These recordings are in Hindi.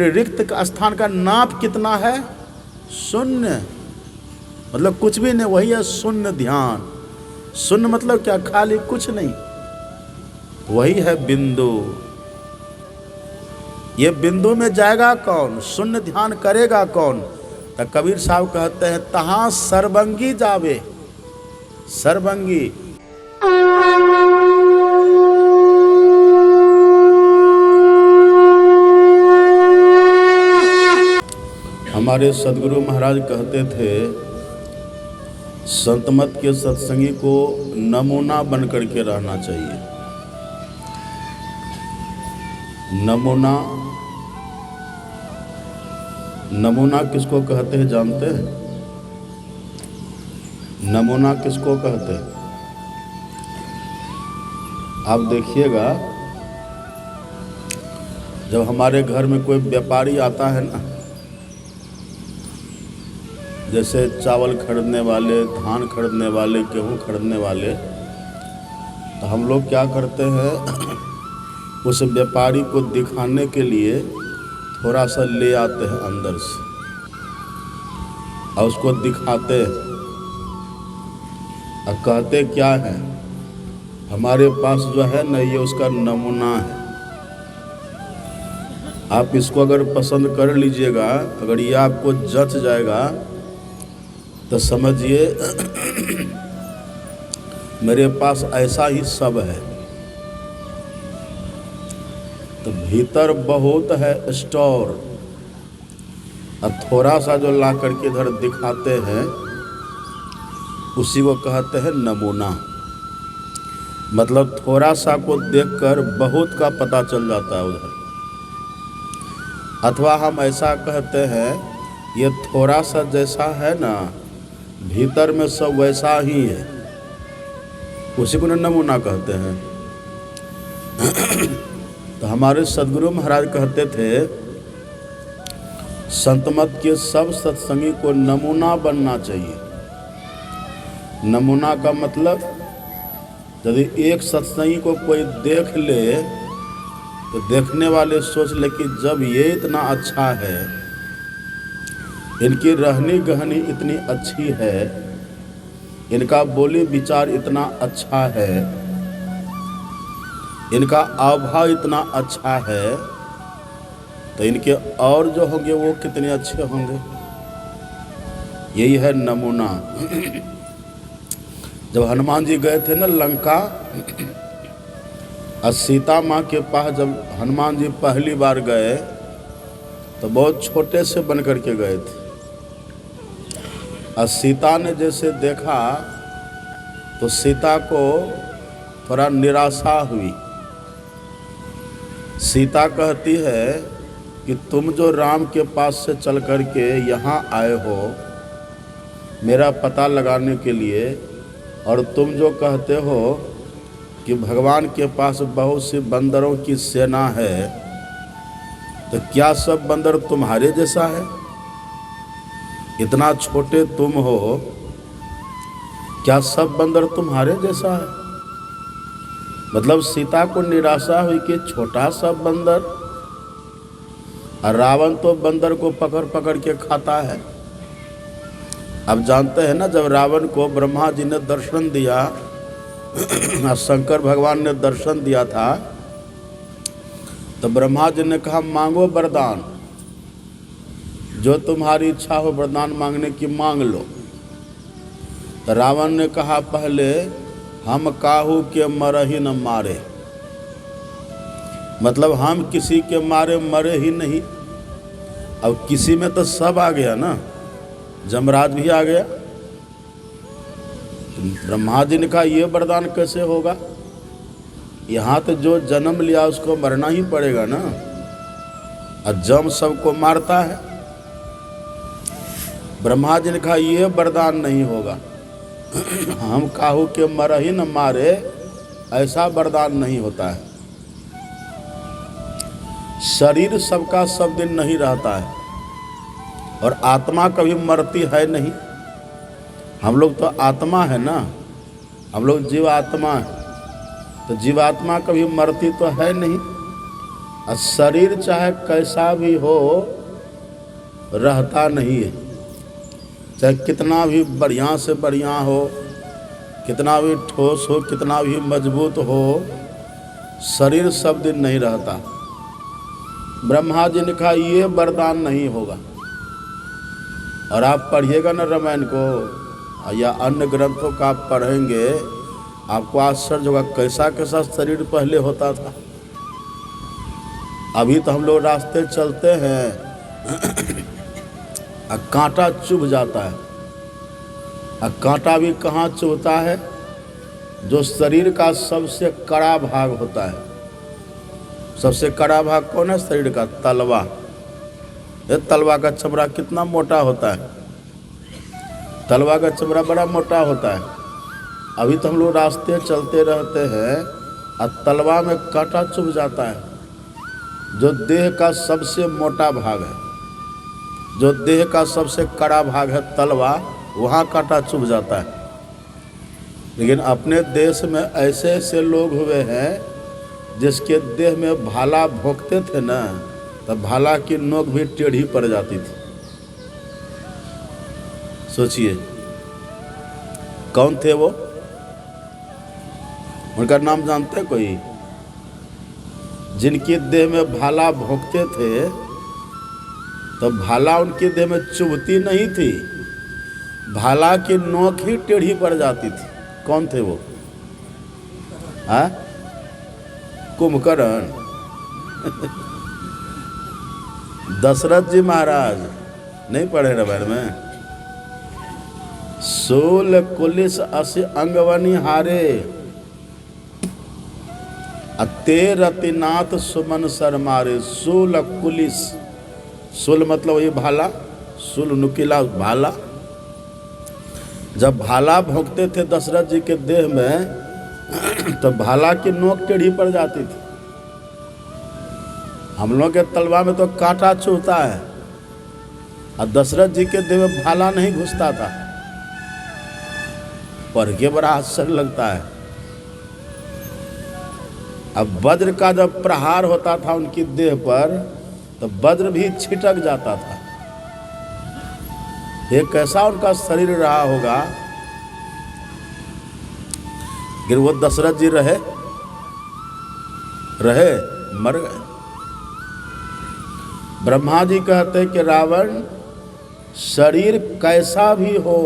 रिक्त का स्थान का नाप कितना है? शून्य। मतलब कुछ भी नहीं, वही है शून्य ध्यान। शून्य मतलब क्या? खाली, कुछ नहीं, वही है बिंदु। ये बिंदु में जाएगा कौन? शून्य ध्यान करेगा कौन? तो कबीर साहब कहते हैं तहां सर्वंगी जावे। सर्वंगी हमारे सदगुरु महाराज कहते थे संतमत के सत्संगी को नमूना बन करके रहना चाहिए। नमूना, नमूना किसको कहते हैं जानते हैं? नमूना किसको कहते हैं? आप देखिएगा, जब हमारे घर में कोई व्यापारी आता है ना, जैसे चावल खरीदने वाले, धान खरीदने वाले, गेहूँ खरीदने वाले, तो हम लोग क्या करते हैं उस व्यापारी को दिखाने के लिए थोड़ा सा ले आते हैं अंदर से और उसको दिखाते हैं और कहते क्या है, हमारे पास जो है ना ये उसका नमूना है, आप इसको अगर पसंद कर लीजिएगा, अगर ये आपको जच जाएगा तो समझिए मेरे पास ऐसा ही सब है। तो भीतर बहुत है स्टोर, और थोड़ा सा जो ला करके इधर दिखाते हैं उसी को कहते हैं नमूना। मतलब थोड़ा सा को देखकर बहुत का पता चल जाता है उधर। अथवा हम ऐसा कहते हैं ये थोड़ा सा जैसा है ना, भीतर में सब वैसा ही है, उसी को नमूना कहते हैं। तो हमारे सदगुरु महाराज कहते थे संतमत के सब सत्संगी को नमूना बनना चाहिए। नमूना का मतलब, यदि एक सत्संगी को कोई देख ले तो देखने वाले सोच ले कि जब ये इतना अच्छा है, इनकी रहनी गहनी इतनी अच्छी है, इनका बोली विचार इतना अच्छा है, इनका आवभाव इतना अच्छा है, तो इनके और जो होंगे वो कितने अच्छे होंगे। यही है नमूना। जब हनुमान जी गए थे ना लंका, और सीता माँ के पास जब हनुमान जी पहली बार गए तो बहुत छोटे से बन करके गए थे, और सीता ने जैसे देखा तो सीता को थोड़ा निराशा हुई। सीता कहती है कि तुम जो राम के पास से चल करके यहाँ आए हो मेरा पता लगाने के लिए, और तुम जो कहते हो कि भगवान के पास बहुत सी बंदरों की सेना है, तो क्या सब बंदर तुम्हारे जैसा है? इतना छोटे तुम हो, क्या सब बंदर तुम्हारे जैसा है? मतलब सीता को निराशा हुई कि छोटा सा बंदर, और रावण तो बंदर को पकड़ पकड़ के खाता है। अब जानते हैं ना, जब रावण को ब्रह्मा जी ने दर्शन दिया शंकर भगवान ने दर्शन दिया था, तो ब्रह्मा जी ने कहा मांगो वरदान, जो तुम्हारी इच्छा हो वरदान मांगने की मांग लो। तो रावण ने कहा पहले हम काहू के मरहि न मारे, मतलब हम किसी के मारे मरे ही नहीं। अब किसी में तो सब आ गया ना, जमराज भी आ गया। ब्रह्मा जी ने कहा ये वरदान कैसे होगा, यहाँ तो जो जन्म लिया उसको मरना ही पड़ेगा ना, और जम सबको मारता है। ब्रह्मा जी ने कहा ये वरदान नहीं होगा, हम काहू के मरहि न मारे, ऐसा वरदान नहीं होता है। शरीर सबका सब दिन नहीं रहता है, और आत्मा कभी मरती है नहीं। हम लोग तो आत्मा है ना, हम लोग जीवात्मा है, तो जीवात्मा कभी मरती तो है नहीं, और शरीर चाहे कैसा भी हो रहता नहीं है, चाहे कितना भी बढ़िया से बढ़िया हो, कितना भी ठोस हो, कितना भी मजबूत हो, शरीर सब दिन नहीं रहता। ब्रह्मा जी ने कहा ये वरदान नहीं होगा। और आप पढ़िएगा ना रामायण को या अन्य ग्रंथों का आप पढ़ेंगे, आपको आश्चर्य होगा कैसा कैसा शरीर पहले होता था। अभी तो हम लोग रास्ते चलते हैं कांटा चुभ जाता है। कांटा भी कहाँ चुभता है? जो शरीर का सबसे कड़ा भाग होता है। सबसे कड़ा भाग कौन है शरीर का? तलवा। ये तलवा का चमड़ा कितना मोटा होता है? तलवा का चमड़ा बड़ा मोटा होता है। अभी तो हम लोग रास्ते चलते रहते हैं और तलवा में कांटा चुभ जाता है। जो देह का सबसे मोटा भाग है, जो देह का सबसे कड़ा भाग है तलवा, वहाँ कांटा चुभ जाता है। लेकिन अपने देश में ऐसे ऐसे लोग हुए हैं जिसके देह में भाला भोंकते थे ना, तब भाला की नोक भी टेढ़ी पड़ जाती थी। सोचिए कौन थे वो? उनका नाम जानते कोई? जिनकी देह में भाला भोंकते थे तो भाला उनके देह में चुभती नहीं थी, भाला की नोक ही टेढ़ी पड़ जाती थी। कौन थे वो? हाँ, कुंभकर्ण। दशरथ जी महाराज नहीं पढ़े रामायण में? शूल कुलिस अस अंगवनी हारे, अते रतिनाथ सुमन सर मारे। शूल कुलिस, शूल मतलब ये भाला, शूल नुकीला भाला। जब भाला भोंकते थे दशरथ जी के देह में तो भाला की नोक टेढ़ी पड़ जाती थी। हम लोग के तलवा में तो कांटा चुभता है और दशरथ जी के देह में भाला नहीं घुसता था। पढ़ के बड़ा आश्चर्य लगता है। अब वज्र का जब प्रहार होता था उनकी देह पर तो वज्र भी छिटक जाता था। ये कैसा उनका शरीर रहा होगा। फिर वो दशरथ जी रहे मर गए। ब्रह्मा जी कहते कि रावण शरीर कैसा भी हो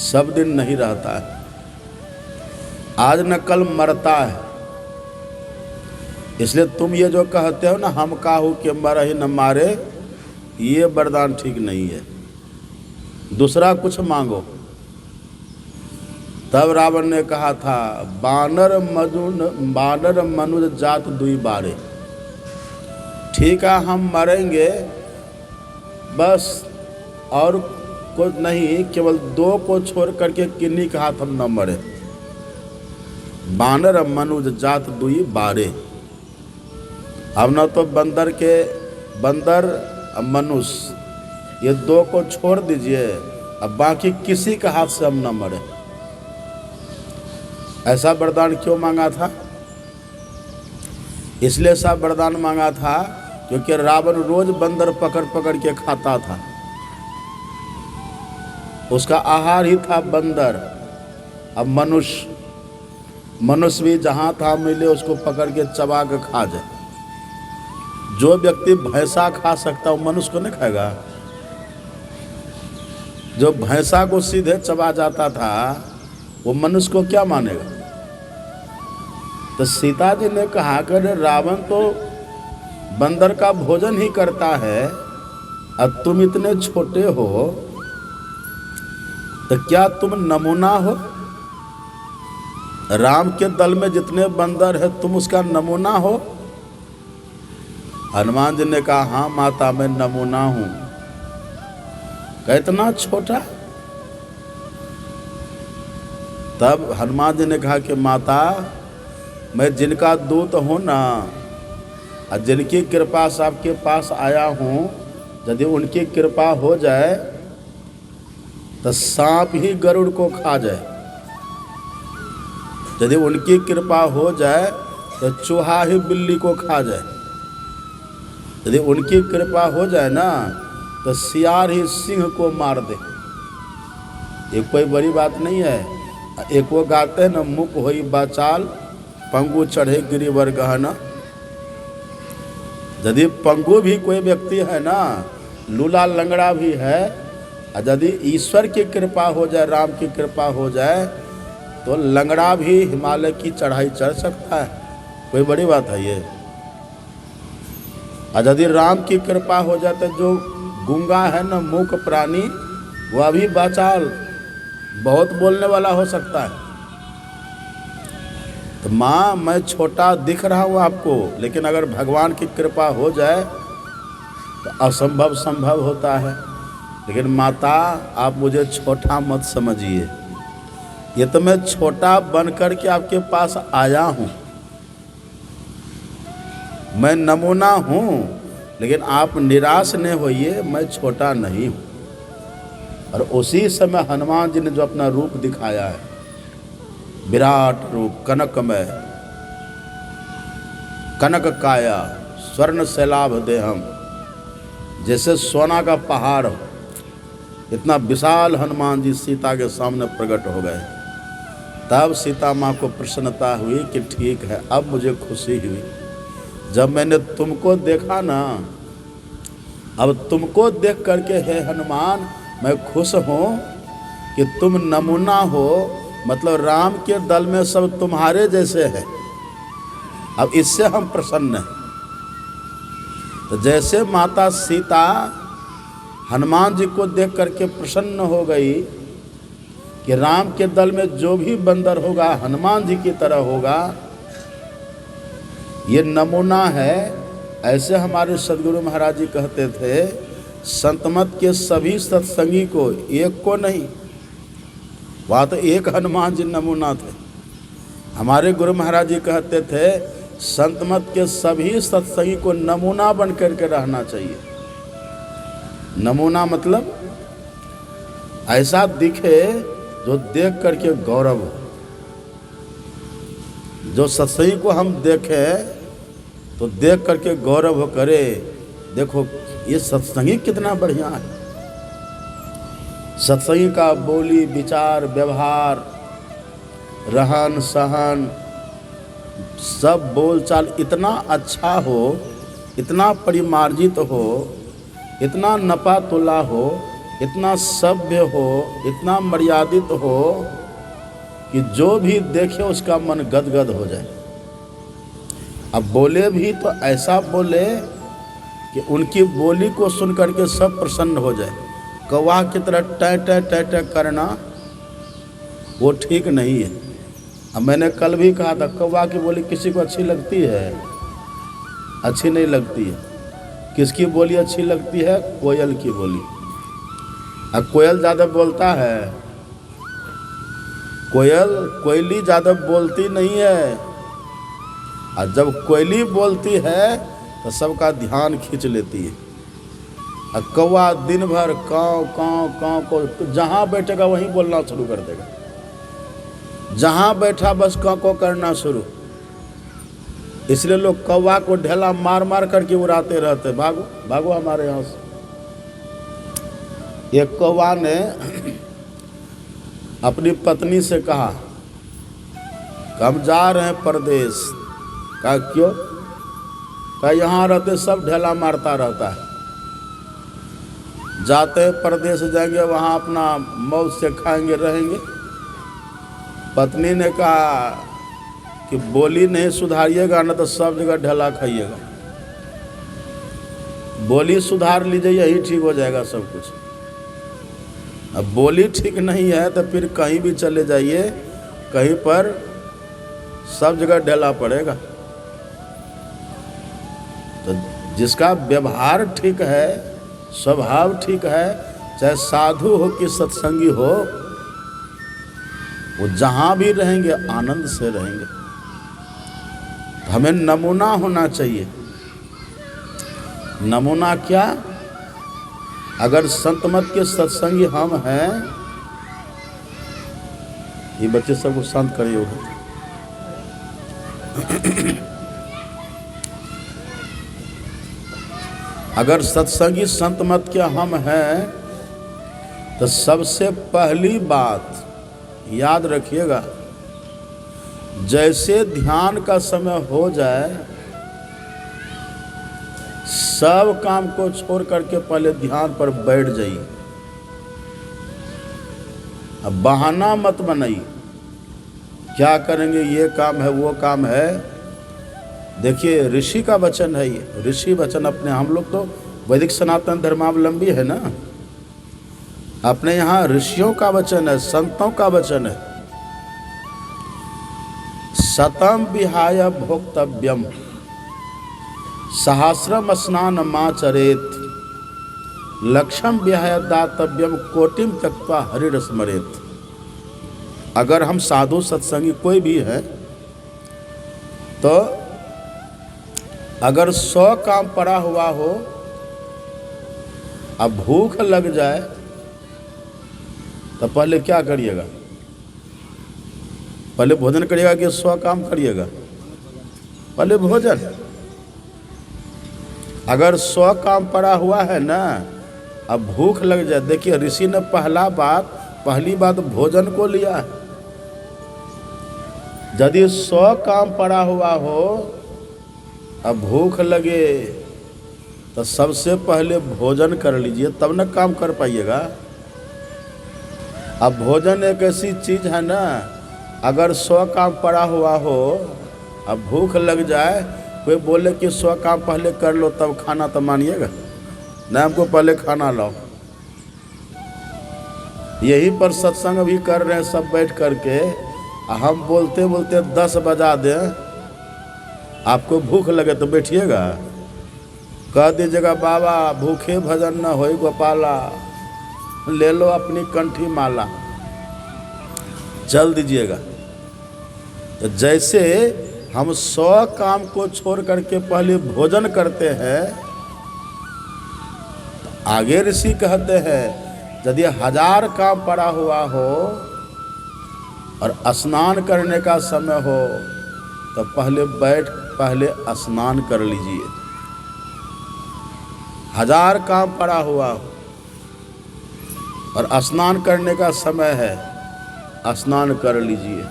सब दिन नहीं रहता है, आज न कल मरता है। इसलिए तुम ये जो कहते हो ना हम काहू के मर ही न मारे, ये वरदान ठीक नहीं है। दूसरा कुछ मांगो। तब रावण ने कहा था बानर मनुज जात दुई बारे। ठीक है हम मरेंगे बस, और कुछ नहीं, केवल दो को छोड़ करके किन्हीं का हाथ हम न मरे। बानर मनुज जात दुई बारे। अब न तो बंदर मनुष्य, ये दो को छोड़ दीजिए, अब बाकी किसी का हाथ से हम न मरे। ऐसा वरदान क्यों मांगा था? इसलिए ऐसा वरदान मांगा था क्योंकि रावण रोज बंदर पकड़ पकड़ के खाता था। उसका आहार ही था बंदर। अब मनुष्य भी जहाँ था मिले उसको पकड़ के चबा के खा जाए। जो व्यक्ति भैंसा खा सकता वो मनुष्य को नहीं खाएगा? जो भैंसा को सीधे चबा जाता था वो मनुष्य को क्या मानेगा? तो सीता जी ने कहा कि रावण तो बंदर का भोजन ही करता है, अब तुम इतने छोटे हो तो क्या तुम नमूना हो? राम के दल में जितने बंदर है तुम उसका नमूना हो? हनुमान जी ने कहा हाँ माता मैं नमूना हूं। इतना छोटा? तब हनुमान जी ने कहा कि माता मैं जिनका दूत हूं ना, और जिनकी कृपा से आपके पास आया हूं, यदि उनकी कृपा हो जाए तो सांप ही गरुड़ को खा जाए। यदि उनकी कृपा हो जाए तो चूहा ही बिल्ली को खा जाए। यदि उनकी कृपा हो जाए ना तो सियार ही सिंह को मार दे। ये कोई बड़ी बात नहीं है। एक वो गाते हैं ना, मुख होई बाचाल पंगु चढ़े गिरिवर गहना। यदि पंगु भी कोई व्यक्ति है ना, लूला लंगड़ा भी है, और यदि ईश्वर की कृपा हो जाए, राम की कृपा हो जाए, तो लंगड़ा भी हिमालय की चढ़ाई चढ़ सकता है। कोई बड़ी बात है ये। और यदि राम की कृपा हो जाए तो जो गूंगा है ना, मूक प्राणी, वह भी बाचाल बहुत बोलने वाला हो सकता है। तो माँ, मैं छोटा दिख रहा हूँ आपको, लेकिन अगर भगवान की कृपा हो जाए तो असंभव संभव होता है। लेकिन माता, आप मुझे छोटा मत समझिए। ये तो मैं छोटा बन कर के आपके पास आया हूँ, मैं नमूना हूँ, लेकिन आप निराश नहीं होइए, मैं छोटा नहीं हूँ। और उसी समय हनुमान जी ने जो अपना रूप दिखाया है, विराट रूप, कनकमय, कनक काया, स्वर्ण शैलाभ देहम, जैसे सोना का पहाड़ हो, इतना विशाल हनुमान जी सीता के सामने प्रकट हो गए। तब सीता माँ को प्रसन्नता हुई कि ठीक है, अब मुझे खुशी हुई। जब मैंने तुमको देखा ना, अब तुमको देख करके हे हनुमान मैं खुश हूँ कि तुम नमूना हो, मतलब राम के दल में सब तुम्हारे जैसे हैं। अब इससे हम प्रसन्न हैं। तो जैसे माता सीता हनुमान जी को देख करके प्रसन्न हो गई कि राम के दल में जो भी बंदर होगा हनुमान जी की तरह होगा, ये नमूना है। ऐसे हमारे सदगुरु महाराज जी कहते थे, संतमत के सभी सत्संगी को, एक को नहीं। वहाँ तो एक हनुमान जी नमूना थे। हमारे गुरु महाराज जी कहते थे, संतमत के सभी सत्संगी को नमूना बन करके रहना चाहिए। नमूना मतलब ऐसा दिखे जो देख करके गौरव हो। जो सत्संगी को हम देखें तो देख करके गौरव हो, करे देखो ये सत्संगी कितना बढ़िया है। सत्संगी का बोली विचार व्यवहार रहन सहन सब बोलचाल इतना अच्छा हो, इतना परिमार्जित हो, इतना नपा तुला हो, इतना सभ्य हो, इतना मर्यादित हो कि जो भी देखे उसका मन गदगद हो जाए। अब बोले भी तो ऐसा बोले कि उनकी बोली को सुन करके सब प्रसन्न हो जाए। कौवा की तरह टै टै टै टै करना वो ठीक नहीं है। अब मैंने कल भी कहा था, कौवा की बोली किसी को अच्छी लगती है? अच्छी नहीं लगती है। किसकी बोली अच्छी लगती है? कोयल की बोली। अब कोयल ज़्यादा बोलता है? कोयली ज़्यादा बोलती नहीं है। और जब कोयली बोलती है तो सबका ध्यान खींच लेती है। और कौवा दिन भर काँव काँव काँव को जहाँ बैठेगा वहीं बोलना शुरू कर देगा। जहाँ बैठा बस काँव को करना शुरू। इसलिए लोग कौवा को ढेला मार मार करके उड़ाते रहते, भागो भागो हमारे यहाँ से। एक कौवा ने अपनी पत्नी से कहा कि हम जा रहे हैं परदेश। कहा क्यों? कहा यहाँ रहते सब ढेला मारता रहता है, जाते हैं परदेश जाएंगे वहाँ अपना मौज से खाएंगे रहेंगे। पत्नी ने कहा कि बोली नहीं सुधारिएगा ना तो सब जगह ढेला खाइएगा। बोली सुधार लीजिए, यही ठीक हो जाएगा सब कुछ। अब बोली ठीक नहीं है तो फिर कहीं भी चले जाइए, कहीं पर सब जगह ढेला पड़ेगा। तो जिसका व्यवहार ठीक है, स्वभाव ठीक है, चाहे साधु हो कि सत्संगी हो, वो जहाँ भी रहेंगे आनंद से रहेंगे। तो हमें नमूना होना चाहिए। नमूना क्या? अगर संत मत के सत्संगी हम हैं, ये बच्चे सबको शांत करिए। अगर सत्संगी संत मत के हम हैं तो सबसे पहली बात याद रखिएगा, जैसे ध्यान का समय हो जाए सब काम को छोड़ करके पहले ध्यान पर बैठ जाइए। अब बहाना मत बनाइए, क्या करेंगे, ये काम है वो काम है। देखिए ऋषि का वचन है ये, ऋषि वचन अपने, हम लोग तो वैदिक सनातन धर्मावलंबी है ना, अपने यहाँ ऋषियों का वचन है, संतों का वचन है। शतम विहाय भोक्तव्यम सहस्रम स्नान माचरेत लक्षम विहाय दातव्यम कोटिम त्यक्त्वा हरिर स्मरेत। अगर हम साधु सत्संगी कोई भी है तो अगर 100 काम पड़ा हुआ हो, अब भूख लग जाए तो पहले क्या करिएगा, पहले भोजन करिएगा कि 100 काम करिएगा? पहले भोजन। अगर 100 काम पड़ा हुआ है ना, अब भूख लग जाए, देखिए ऋषि ने पहली बात भोजन को लिया है। यदि 100 काम पड़ा हुआ हो, अब भूख लगे तो सबसे पहले भोजन कर लीजिए, तब न काम कर पाइएगा। अब भोजन एक ऐसी चीज है ना, अगर 100 काम पड़ा हुआ हो, अब भूख लग जाए, कोई बोले कि 100 काम पहले कर लो तब खाना, तो मानिएगा? नहीं, हमको पहले खाना लाओ। यही पर सत्संग भी कर रहे हैं सब बैठ करके, हम बोलते बोलते 10 बजा दें, आपको भूख लगे तो बैठिएगा? कह दीजिएगा बाबा भूखे भजन न होई गोपाला, ले लो अपनी कंठी माला, चल दीजिएगा। तो जैसे हम 100 काम को छोड़ करके पहले भोजन करते हैं, तो आगे ऋषि कहते हैं यदि 1000 काम पड़ा हुआ हो और स्नान करने का समय हो तो पहले स्नान कर लीजिए। 1000 काम पड़ा हुआ हो और स्नान करने का समय है, स्नान कर लीजिए।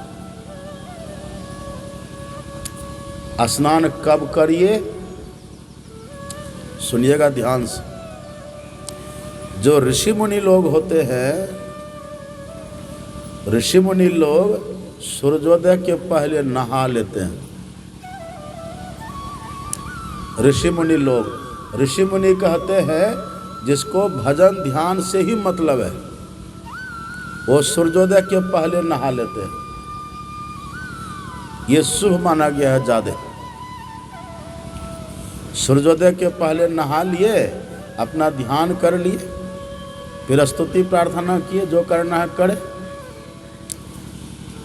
स्नान कब करिए, सुनिएगा ध्यान से। जो ऋषि मुनि लोग होते हैं, ऋषि मुनि लोग सूर्योदय के पहले नहा लेते हैं। ऋषि मुनि कहते हैं जिसको भजन ध्यान से ही मतलब है, वो सूर्योदय के पहले नहा लेते हैं। ये शुभ माना गया है ज्यादा। सूर्योदय के पहले नहा लिए, अपना ध्यान कर लिए, फिर स्तुति प्रार्थना किए, जो करना है करे।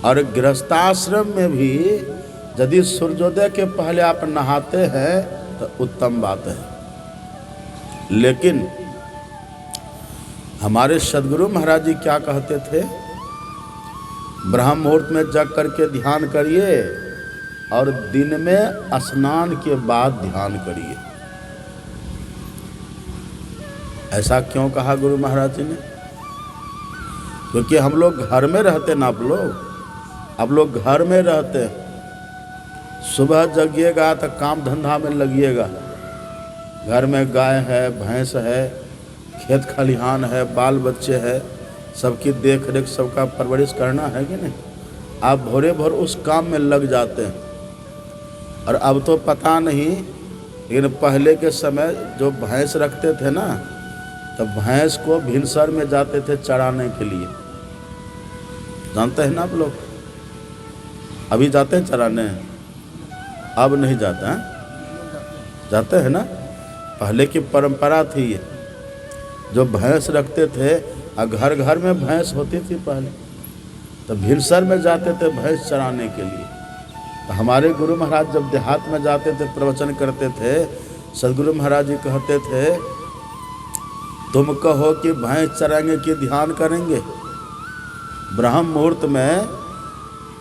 और गृहस्थाश्रम में भी यदि सूर्योदय के पहले आप नहाते हैं तो उत्तम बात है। लेकिन हमारे सदगुरु महाराज जी क्या कहते थे, ब्रह्म मुहूर्त में जग करके ध्यान करिए और दिन में स्नान के बाद ध्यान करिए। ऐसा क्यों कहा गुरु महाराज जी ने? क्योंकि हम लोग घर में रहते ना, आप लोग घर में रहते, सुबह जगिएगा तो काम धंधा में लगिएगा, घर में गाय है, भैंस है, खेत खलिहान है, बाल बच्चे है, सबकी देख रेख, सबका परवरिश करना है कि नहीं? आप भोरे भोर उस काम में लग जाते हैं। और अब तो पता नहीं, लेकिन पहले के समय जो भैंस रखते थे ना, तो भैंस को भिनसर में जाते थे चराने के लिए, जानते हैं ना आप लोग? अभी जाते हैं चराने? अब नहीं जाते हैं, जाते हैं ना? पहले की परंपरा थी ये, जो भैंस रखते थे, और घर घर में भैंस होती थी पहले, तो भिनसर में जाते थे भैंस चराने के लिए। तो हमारे गुरु महाराज जब देहात में जाते थे, प्रवचन करते थे, सदगुरु महाराज जी कहते थे, तुम कहो कि भैंस चराएंगे कि ध्यान करेंगे? ब्रह्म मुहूर्त में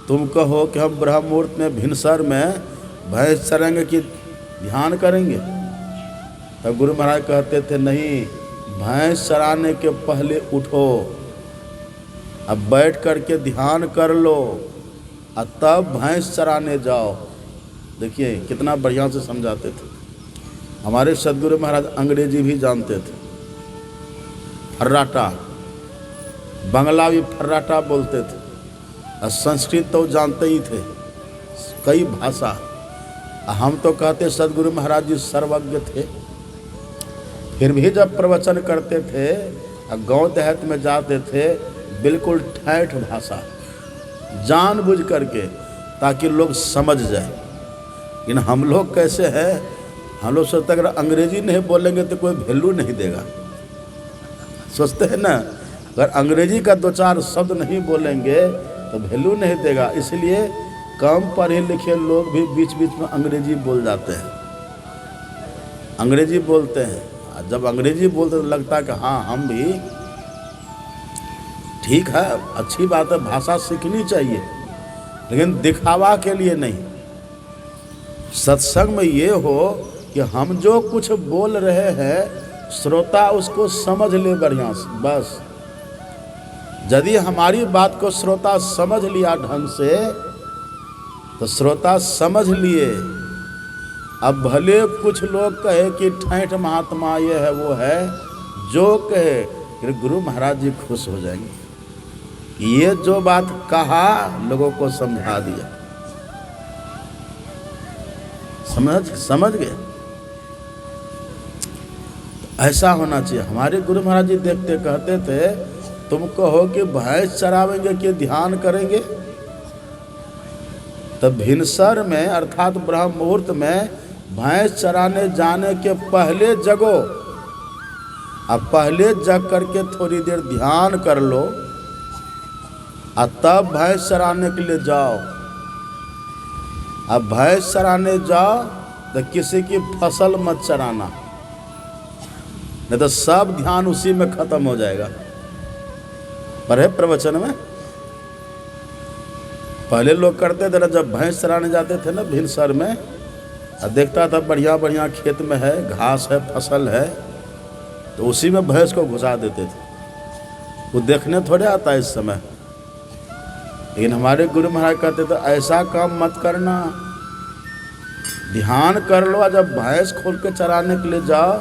तुम कहो कि हम ब्रह्म मुहूर्त में भिनसर में भैंस चराएंगे कि ध्यान करेंगे। तब गुरु महाराज कहते थे नहीं, भैंस चराने के पहले उठो, अब बैठ करके ध्यान कर लो और तब भैंस चराने जाओ। देखिए कितना बढ़िया से समझाते थे। हमारे सदगुरु महाराज अंग्रेजी भी जानते थे, फर्राटा, बंगला भी फर्राटा बोलते थे, और संस्कृत तो जानते ही थे, कई भाषा। हम तो कहते सदगुरु महाराज जी सर्वज्ञ थे। फिर भी जब प्रवचन करते थे और गांव देहात में जाते थे, बिल्कुल ठेठ भाषा जानबूझ करके, ताकि लोग समझ जाए। लेकिन हम लोग कैसे हैं, हम लोग सोचते अगर अंग्रेजी नहीं बोलेंगे तो कोई वैल्यू नहीं देगा। सोचते हैं ना, अगर अंग्रेजी का दो चार शब्द नहीं बोलेंगे तो वैल्यू नहीं देगा। इसलिए कम पढ़े लिखे लोग भी बीच बीच में अंग्रेजी बोल जाते हैं, अंग्रेजी बोलते हैं। जब अंग्रेजी बोलते तो लगता है कि हाँ हम भी, ठीक है, अच्छी बात है, भाषा सीखनी चाहिए, लेकिन दिखावा के लिए नहीं। सत्संग में ये हो कि हम जो कुछ बोल रहे हैं श्रोता उसको समझ ले बढ़िया से, बस। यदि हमारी बात को श्रोता समझ लिया ढंग से तो श्रोता समझ लिए। अब भले कुछ लोग कहे कि ठेठ महात्मा ये है वो है, जो कहे, फिर गुरु महाराज जी खुश हो जाएंगे। ये जो बात कहा लोगों को समझा दिया, समझ गए। ऐसा होना चाहिए। हमारे गुरु महाराज जी देखते कहते थे, तुम कहो कि भैंस चरावेंगे कि ध्यान करेंगे। तब भिनसर में अर्थात ब्रह्म मुहूर्त में भैंस चराने जाने के पहले जगो, अब पहले जग करके थोड़ी देर ध्यान कर लो और तब भैंस चराने के लिए जाओ। अब भैंस चराने जाओ तो किसी की फसल मत चराना, नहीं तो सब ध्यान उसी में खत्म हो जाएगा। पर है प्रवचन में पहले लोग करते थे ना, जब भैंस चराने जाते थे ना भिनसर में, और देखता था बढ़िया बढ़िया खेत में है, घास है, फसल है, तो उसी में भैंस को घुसा देते थे। वो देखने थोड़े आता है इस समय। लेकिन हमारे गुरु महाराज कहते थे ऐसा काम मत करना, ध्यान कर लो। जब भैंस खोल के चराने के लिए जाओ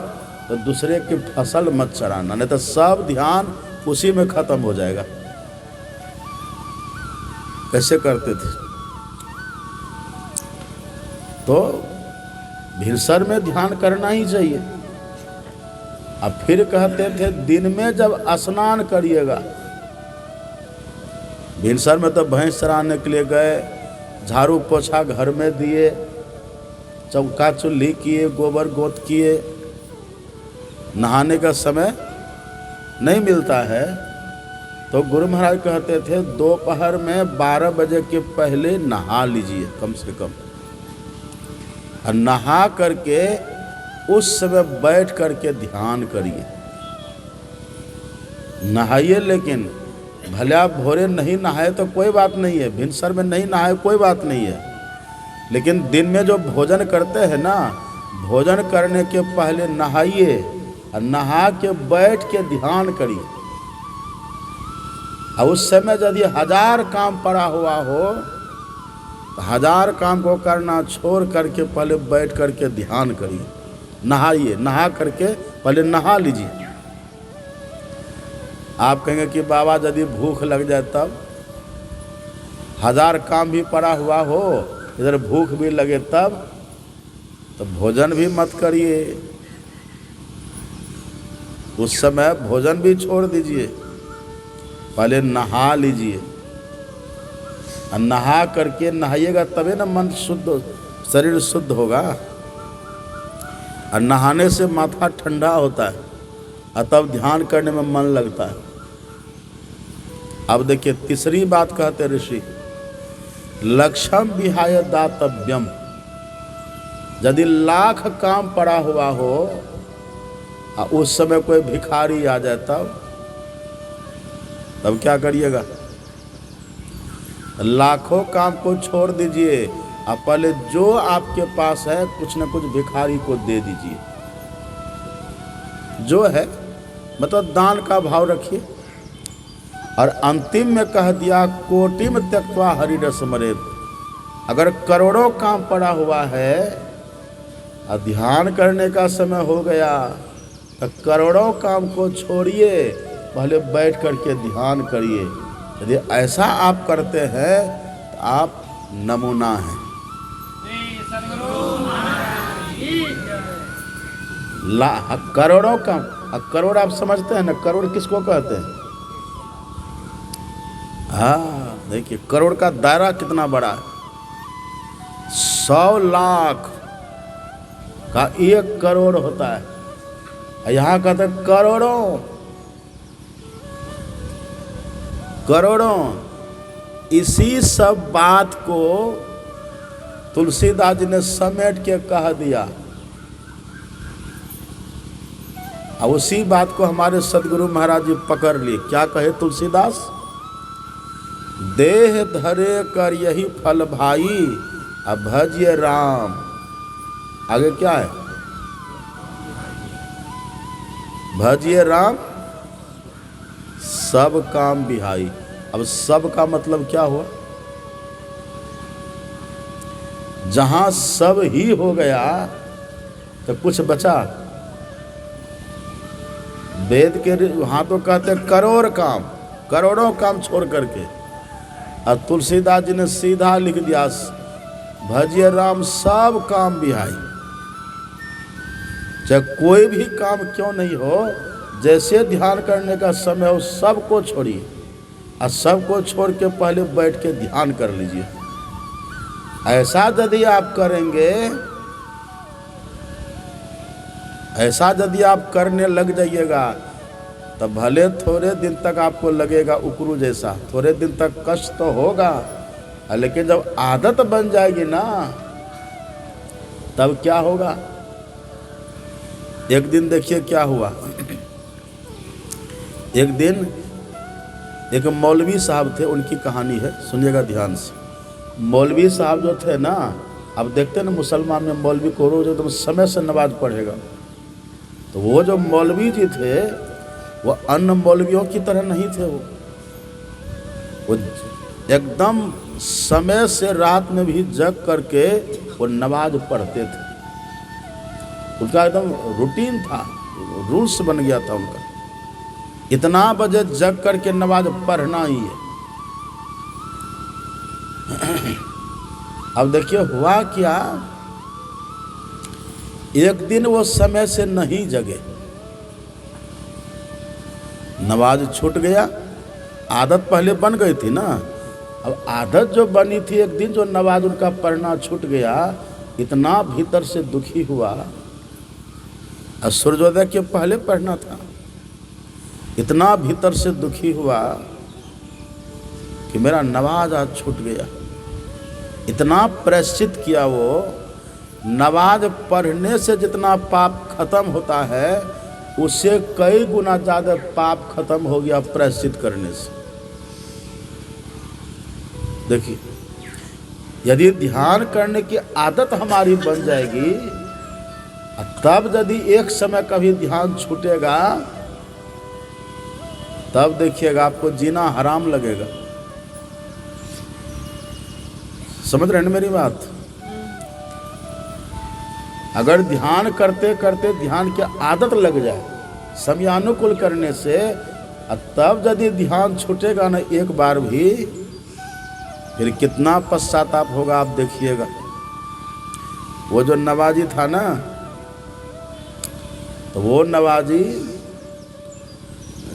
तो दूसरे की फसल मत चराना, नहीं तो सब ध्यान उसी में खत्म हो जाएगा। कैसे करते थे? तो भिनसर में ध्यान करना ही चाहिए। अब फिर कहते थे दिन में जब स्नान करिएगा, भिनसर में तो भैंस चराने के लिए गए, झाड़ू पोछा घर में दिए, चौका चुल्ही किए, गोबर गोत किए, नहाने का समय नहीं मिलता है, तो गुरु महाराज कहते थे दोपहर में 12 बजे के पहले नहा लीजिए कम से कम, और नहा करके उस समय बैठ करके ध्यान करिए। नहाइए, लेकिन भले आप भोरे नहीं नहाए तो कोई बात नहीं है, भिनसर में नहीं नहाए कोई बात नहीं है, लेकिन दिन में जो भोजन करते हैं ना, भोजन करने के पहले नहाइए और नहा के बैठ के ध्यान करिए। और उस समय यदि 1000 काम पड़ा हुआ हो तो 1000 काम को करना छोड़ करके पहले बैठ करके ध्यान करिए। नहाइए, नहा करके पहले नहा लीजिए। आप कहेंगे कि बाबा यदि भूख लग जाए तब, 1000 काम भी पड़ा हुआ हो, इधर भूख भी लगे तब, तो भोजन भी मत करिए, उस समय भोजन भी छोड़ दीजिए, पहले नहा लीजिए। और नहा करके, नहाइएगा तभी ना मन शुद्ध, शरीर शुद्ध होगा। और नहाने से माथा ठंडा होता है और तब ध्यान करने में मन लगता है। अब देखिए तीसरी बात कहते ऋषि, लक्ष्यम विहाय दातव्यम। यदि लाख काम पड़ा हुआ हो और उस समय कोई भिखारी आ जाए तब क्या करिएगा? लाखों काम को छोड़ दीजिए, अब पहले जो आपके पास है कुछ न कुछ भिखारी को दे दीजिए। जो है मतलब दान का भाव रखिए। और अंतिम में कह दिया कोटिम त्यक्त्वा हरिरस मरेत। अगर करोड़ों काम पड़ा हुआ है और ध्यान करने का समय हो गया तो करोड़ों काम को छोड़िए, पहले बैठ करके ध्यान करिए। यदि ऐसा आप करते हैं तो आप नमूना हैं। करोड़ों काम, करोड़ आप समझते हैं ना, करोड़ किसको कहते हैं? हाँ देखिए करोड़ का दायरा कितना बड़ा है। 100 लाख का 1 करोड़ होता है। यहाँ कहते हैं करोड़ों करोड़ों। इसी सब बात को तुलसीदास जी ने समेट के कह दिया। अब उसी बात को हमारे सदगुरु महाराज जी पकड़ लिए। क्या कहे तुलसीदास? देह धरे कर यही फल भाई, अब भजिए राम। आगे क्या है? भजिए राम सब काम बिहाई। अब सब का मतलब क्या हुआ? जहां सब ही हो गया तो कुछ बचा? वेद के वहां तो कहते करोड़ काम, करोड़ों काम छोड़ करके। और तुलसीदास जी ने सीधा लिख दिया भजिए राम सब काम बिहाई। चाहे कोई भी काम क्यों नहीं हो, जैसे ध्यान करने का समय हो सबको छोड़िए और सबको छोड़ के पहले बैठ के ध्यान कर लीजिए। ऐसा यदि आप करेंगे, ऐसा यदि आप करने लग जाइएगा तो भले थोड़े दिन तक आपको लगेगा उकरू जैसा, थोड़े दिन तक कष्ट तो होगा, लेकिन जब आदत बन जाएगी ना तब क्या होगा? एक दिन देखिए क्या हुआ। एक दिन एक मौलवी साहब थे, उनकी कहानी है, सुनिएगा ध्यान से। मौलवी साहब जो थे ना, अब देखते हैं ना मुसलमान में मौलवी को रोज एकदम समय से नमाज पढ़ेगा। तो वो जो मौलवी जी थे वो अन्य मौलवियों की तरह नहीं थे। वो एकदम समय से रात में भी जग करके वो नमाज पढ़ते थे। उनका एकदम रूटीन था, रूल्स बन गया था उनका। इतना बजे जग करके नमाज पढ़ना ही है। अब देखिए हुआ क्या, एक दिन वो समय से नहीं जगे, नमाज छूट गया। आदत पहले बन गई थी ना, अब आदत जो बनी थी, एक दिन जो नमाज उनका पढ़ना छूट गया, इतना भीतर से दुखी हुआ। और सूर्योदय के पहले पढ़ना था। इतना भीतर से दुखी हुआ कि मेरा नमाज आज छूट गया। इतना प्रायश्चित किया वो। नमाज पढ़ने से जितना पाप खत्म होता है उससे कई गुना ज़्यादा पाप खत्म हो गया प्रायश्चित करने से। देखिए यदि ध्यान करने की आदत हमारी बन जाएगी, तब यदि एक समय कभी ध्यान छूटेगा तब देखिएगा आपको जीना हराम लगेगा। समझ रहे हैं मेरी बात? अगर ध्यान करते करते ध्यान की आदत लग जाए समयानुकूल करने से, तब यदि ध्यान छूटेगा ना एक बार भी, फिर कितना पश्चाताप होगा आप देखिएगा। वो जो नवाजी था ना, तो वो नवाजी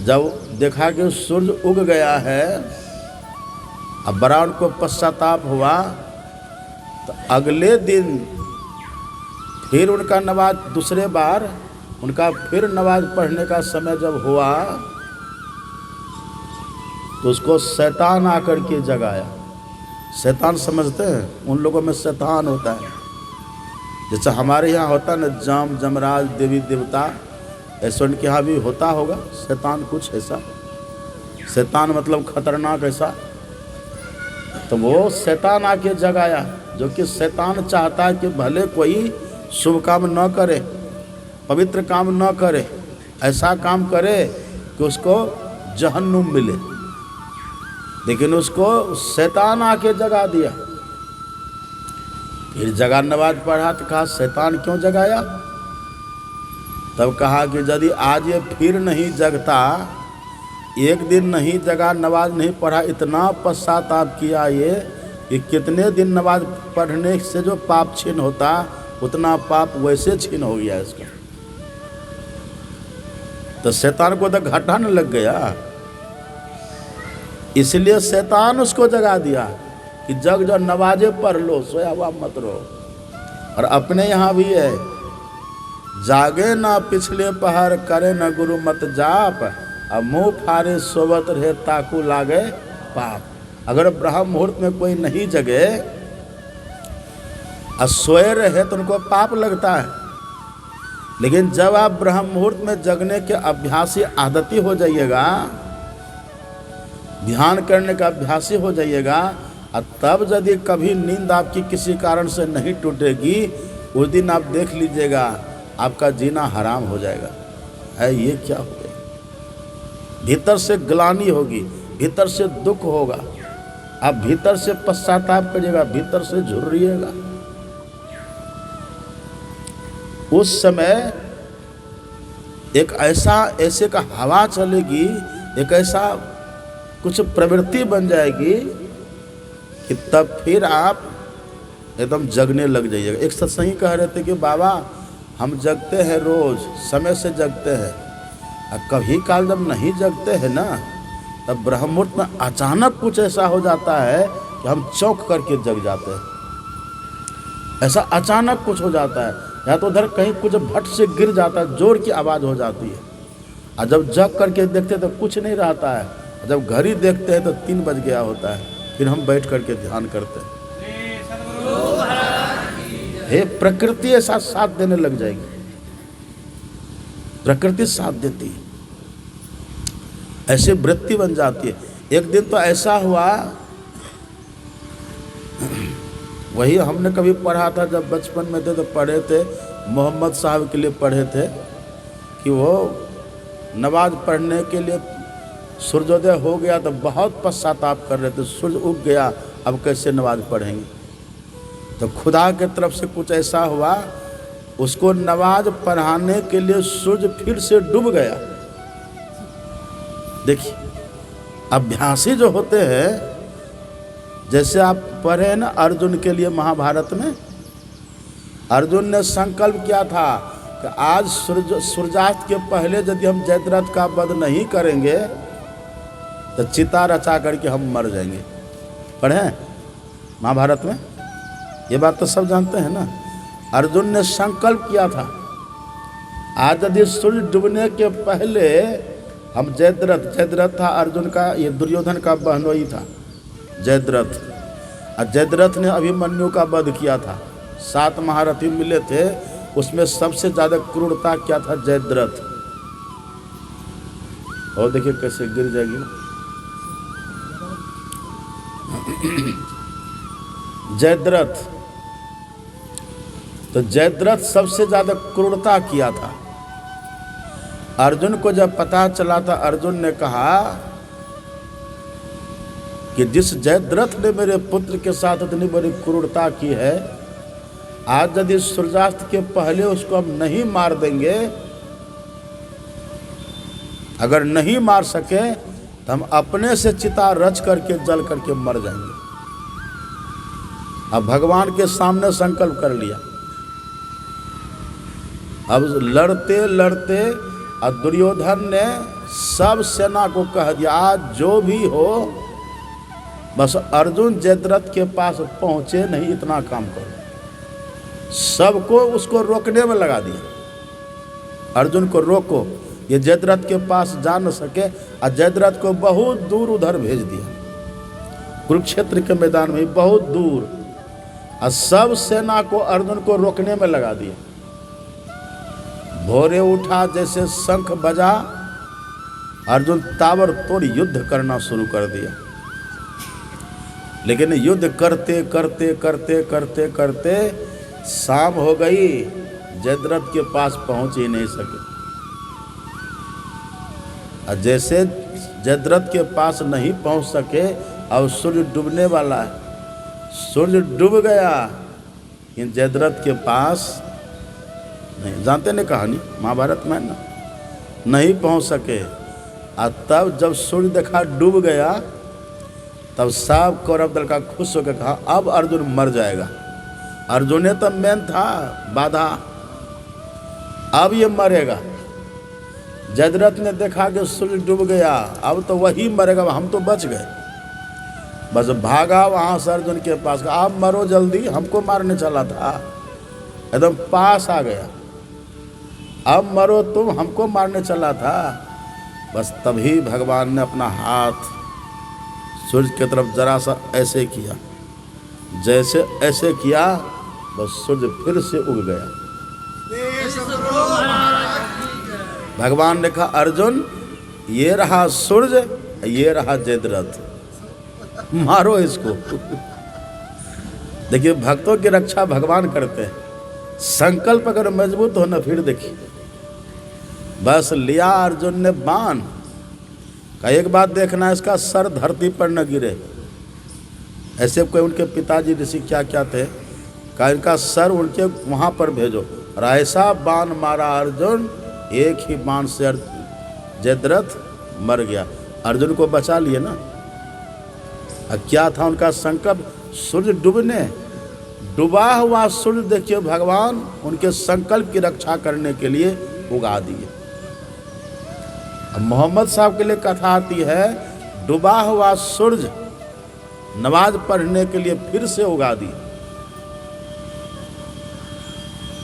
जब देखा कि सूर्य उग गया है, अब बड़ा उनको पश्चाताप हुआ, तो अगले दिन फिर उनका नमाज, दूसरे बार उनका फिर नमाज पढ़ने का समय जब हुआ तो उसको शैतान आकर के जगाया। शैतान समझते हैं? उन लोगों में शैतान होता है, जैसे हमारे यहाँ होता है ना जाम जमराज देवी देवता, ऐसा उनके यहाँ भी होता होगा शैतान, कुछ ऐसा। शैतान मतलब खतरनाक ऐसा। तो वो शैतान आके जगाया, जो कि शैतान चाहता है कि भले कोई शुभ काम न करे, पवित्र काम न करे, ऐसा काम करे कि उसको जहन्नुम मिले, लेकिन उसको शैतान आके जगा दिया। फिर जगह नमाज पढ़ा तो कहा शैतान क्यों जगाया? तब कहा कि यदि आज ये फिर नहीं जगता, एक दिन नहीं जगा, नमाज नहीं पढ़ा, इतना पश्चाताप किया ये कि कितने दिन नमाज पढ़ने से जो पाप छीन होता उतना पाप वैसे छीन हो गया इसका। तो शैतान को तो घाटा न लग गया, इसलिए शैतान उसको जगा दिया कि जग जो नमाजे पढ़ लो, सोया हुआ मत रहो। और अपने यहाँ भी है, जागे ना पिछले पहर, करे न गुरु मत जाप, अब मुँह फारे सोवत रहे ताकू लागे पाप। अगर ब्रह्म मुहूर्त में कोई नहीं जगे और सोए रहे तो उनको पाप लगता है, लेकिन जब आप ब्रह्म मुहूर्त में जगने के अभ्यासी आदती हो जाइएगा, ध्यान करने का अभ्यासी हो जाइएगा, और तब यदि कभी नींद आपकी किसी कारण से नहीं टूटेगी, उस दिन आप देख लीजिएगा आपका जीना हराम हो जाएगा। है ये क्या हो गया? भीतर से ग्लानि होगी, भीतर से दुख होगा, आप भीतर से पश्चाताप करिएगा, भीतर से झुर्रिएगा। उस समय एक ऐसे का हवा चलेगी, एक ऐसा कुछ प्रवृत्ति बन जाएगी कि तब फिर आप एकदम जगने लग जाइएगा। एक सत्संगी कह रहे थे कि बाबा हम जगते हैं, रोज समय से जगते हैं, और कभी काल जब नहीं जगते हैं ना, तब ब्रह्म मुहूर्त में अचानक कुछ ऐसा हो जाता है कि हम चौंक करके जग जाते हैं। ऐसा अचानक कुछ हो जाता है, या तो उधर कहीं कुछ भट से गिर जाता है, जोर की आवाज़ हो जाती है, और जब जग करके देखते तो कुछ नहीं रहता है, और जब घड़ी देखते हैं तो 3 बज गया होता है। फिर हम बैठ करके ध्यान करते हैं। हे प्रकृति ऐसा साथ देने लग जाएगी, प्रकृति साथ देती है, ऐसी वृत्ति बन जाती है। एक दिन तो ऐसा हुआ, वही हमने कभी पढ़ा था जब बचपन में थे, तो पढ़े थे मोहम्मद साहब के लिए पढ़े थे कि वो नमाज पढ़ने के लिए सूर्योदय हो गया तो बहुत पश्चाताप कर रहे थे, सूर्य उग गया, अब कैसे नमाज पढ़ेंगे। तो खुदा के तरफ से कुछ ऐसा हुआ, उसको नमाज पढ़ाने के लिए सूर्य फिर से डूब गया। देखिए अभ्यासी जो होते हैं, जैसे आप पढ़े ना अर्जुन के लिए महाभारत में, अर्जुन ने संकल्प किया था कि आज सूर्यास्त के पहले यदि हम जयद्रथ का वध नहीं करेंगे तो चिता रचा करके हम मर जाएंगे। पढ़े महाभारत में, ये बात तो सब जानते हैं ना। अर्जुन ने संकल्प किया था आज यदि सूर्य डूबने के पहले हम जयद्रथ था अर्जुन का, ये दुर्योधन का बहनोई था जयद्रथ, और जयद्रथ ने अभिमन्यु का वध किया था। 7 महारथी मिले थे, उसमें सबसे ज़्यादा क्रूरता क्या था? जयद्रथ। और देखिए कैसे गिर जाएगी जयद्रथ। तो जयद्रथ सबसे ज़्यादा क्रूरता किया था। अर्जुन को जब पता चला था, अर्जुन ने कहा कि जिस जयद्रथ ने मेरे पुत्र के साथ इतनी बड़ी क्रूरता की है, आज यदि सूर्यास्त के पहले उसको हम नहीं मार देंगे, अगर नहीं मार सके तो हम अपने से चिता रच करके जल करके मर जाएंगे। अब भगवान के सामने संकल्प कर लिया। अब लड़ते लड़ते और दुर्योधन ने सब सेना को कह दिया आज जो भी हो, बस अर्जुन जयद्रथ के पास पहुंचे नहीं, इतना काम करो। सबको उसको रोकने में लगा दिया, अर्जुन को रोको, ये जयद्रथ के पास जा न सके, और जयद्रथ को बहुत दूर उधर भेज दिया, कुरुक्षेत्र के मैदान में बहुत दूर, और सब सेना को अर्जुन को रोकने में लगा दिया। भोरे उठा, जैसे शंख बजा, अर्जुन ताबड़तोड़ युद्ध करना शुरू कर दिया। लेकिन युद्ध करते करते करते करते करते शाम हो गई, जयद्रथ के पास पहुंच ही नहीं सके। और जैसे जयद्रथ के पास नहीं पहुंच सके, अब सूर्य डूबने वाला है, सूर्य डूब गया, इन जयद्रथ के पास नहीं, जानते नहीं कहानी महाभारत में ना, नहीं पहुंच सके। और तब जब सूर्य देखा डूब गया, तब सब कौरव दल का खुश होकर कहा अब अर्जुन मर जाएगा। अर्जुन ने तो मेन था बाधा, अब ये मरेगा। जयद्रथ ने देखा कि सूर्य डूब गया, अब तो वही मरेगा, हम तो बच गए। बस भागा वहां से अर्जुन के पास, आप मरो जल्दी, हमको मारने चला था, एकदम पास आ गया, अब मरो तुम, हमको मारने चला था। बस तभी भगवान ने अपना हाथ सूर्य की तरफ जरा सा ऐसे किया, जैसे ऐसे किया, बस सूर्य फिर से उग गया। भगवान ने कहा अर्जुन ये रहा सूर्य, ये रहा जयद्रथ, मारो इसको। देखिए भक्तों की रक्षा भगवान करते हैं, संकल्प अगर मजबूत हो ना, फिर देखिए बस लिया अर्जुन ने बाण का, एक बात देखना इसका सर धरती पर न गिरे। ऐसे कोई उनके पिताजी ऋषि क्या क्या थे, का इनका सर उनके वहाँ पर भेजो, और ऐसा बाण मारा अर्जुन, एक ही बाण से जयद्रथ मर गया, अर्जुन को बचा लिए ना। अब क्या था उनका संकल्प, सूर्य डूबने, डूबा हुआ सूर्य देखिए भगवान उनके संकल्प की रक्षा करने के लिए उगा दिए। अब मोहम्मद साहब के लिए कथा आती है, डूबा हुआ सूर्य नमाज पढ़ने के लिए फिर से उगा दिए,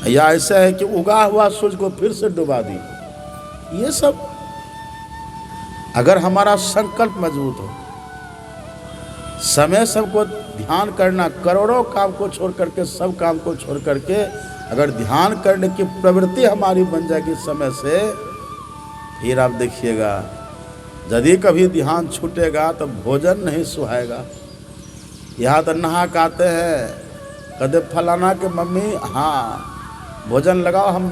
या ऐसा है कि उगा हुआ सूर्य को फिर से डुबा दिए। ये सब अगर हमारा संकल्प मजबूत हो, समय सबको ध्यान करना, करोड़ों काम को छोड़ करके, सब काम को छोड़ करके अगर ध्यान करने की प्रवृत्ति हमारी बन जाएगी समय से, फिर आप देखिएगा यदि कभी ध्यान छूटेगा तो भोजन नहीं सुहाएगा। यहाँ तो नहा के आते हैं, कहते फलाना के मम्मी हाँ भोजन लगाओ, हम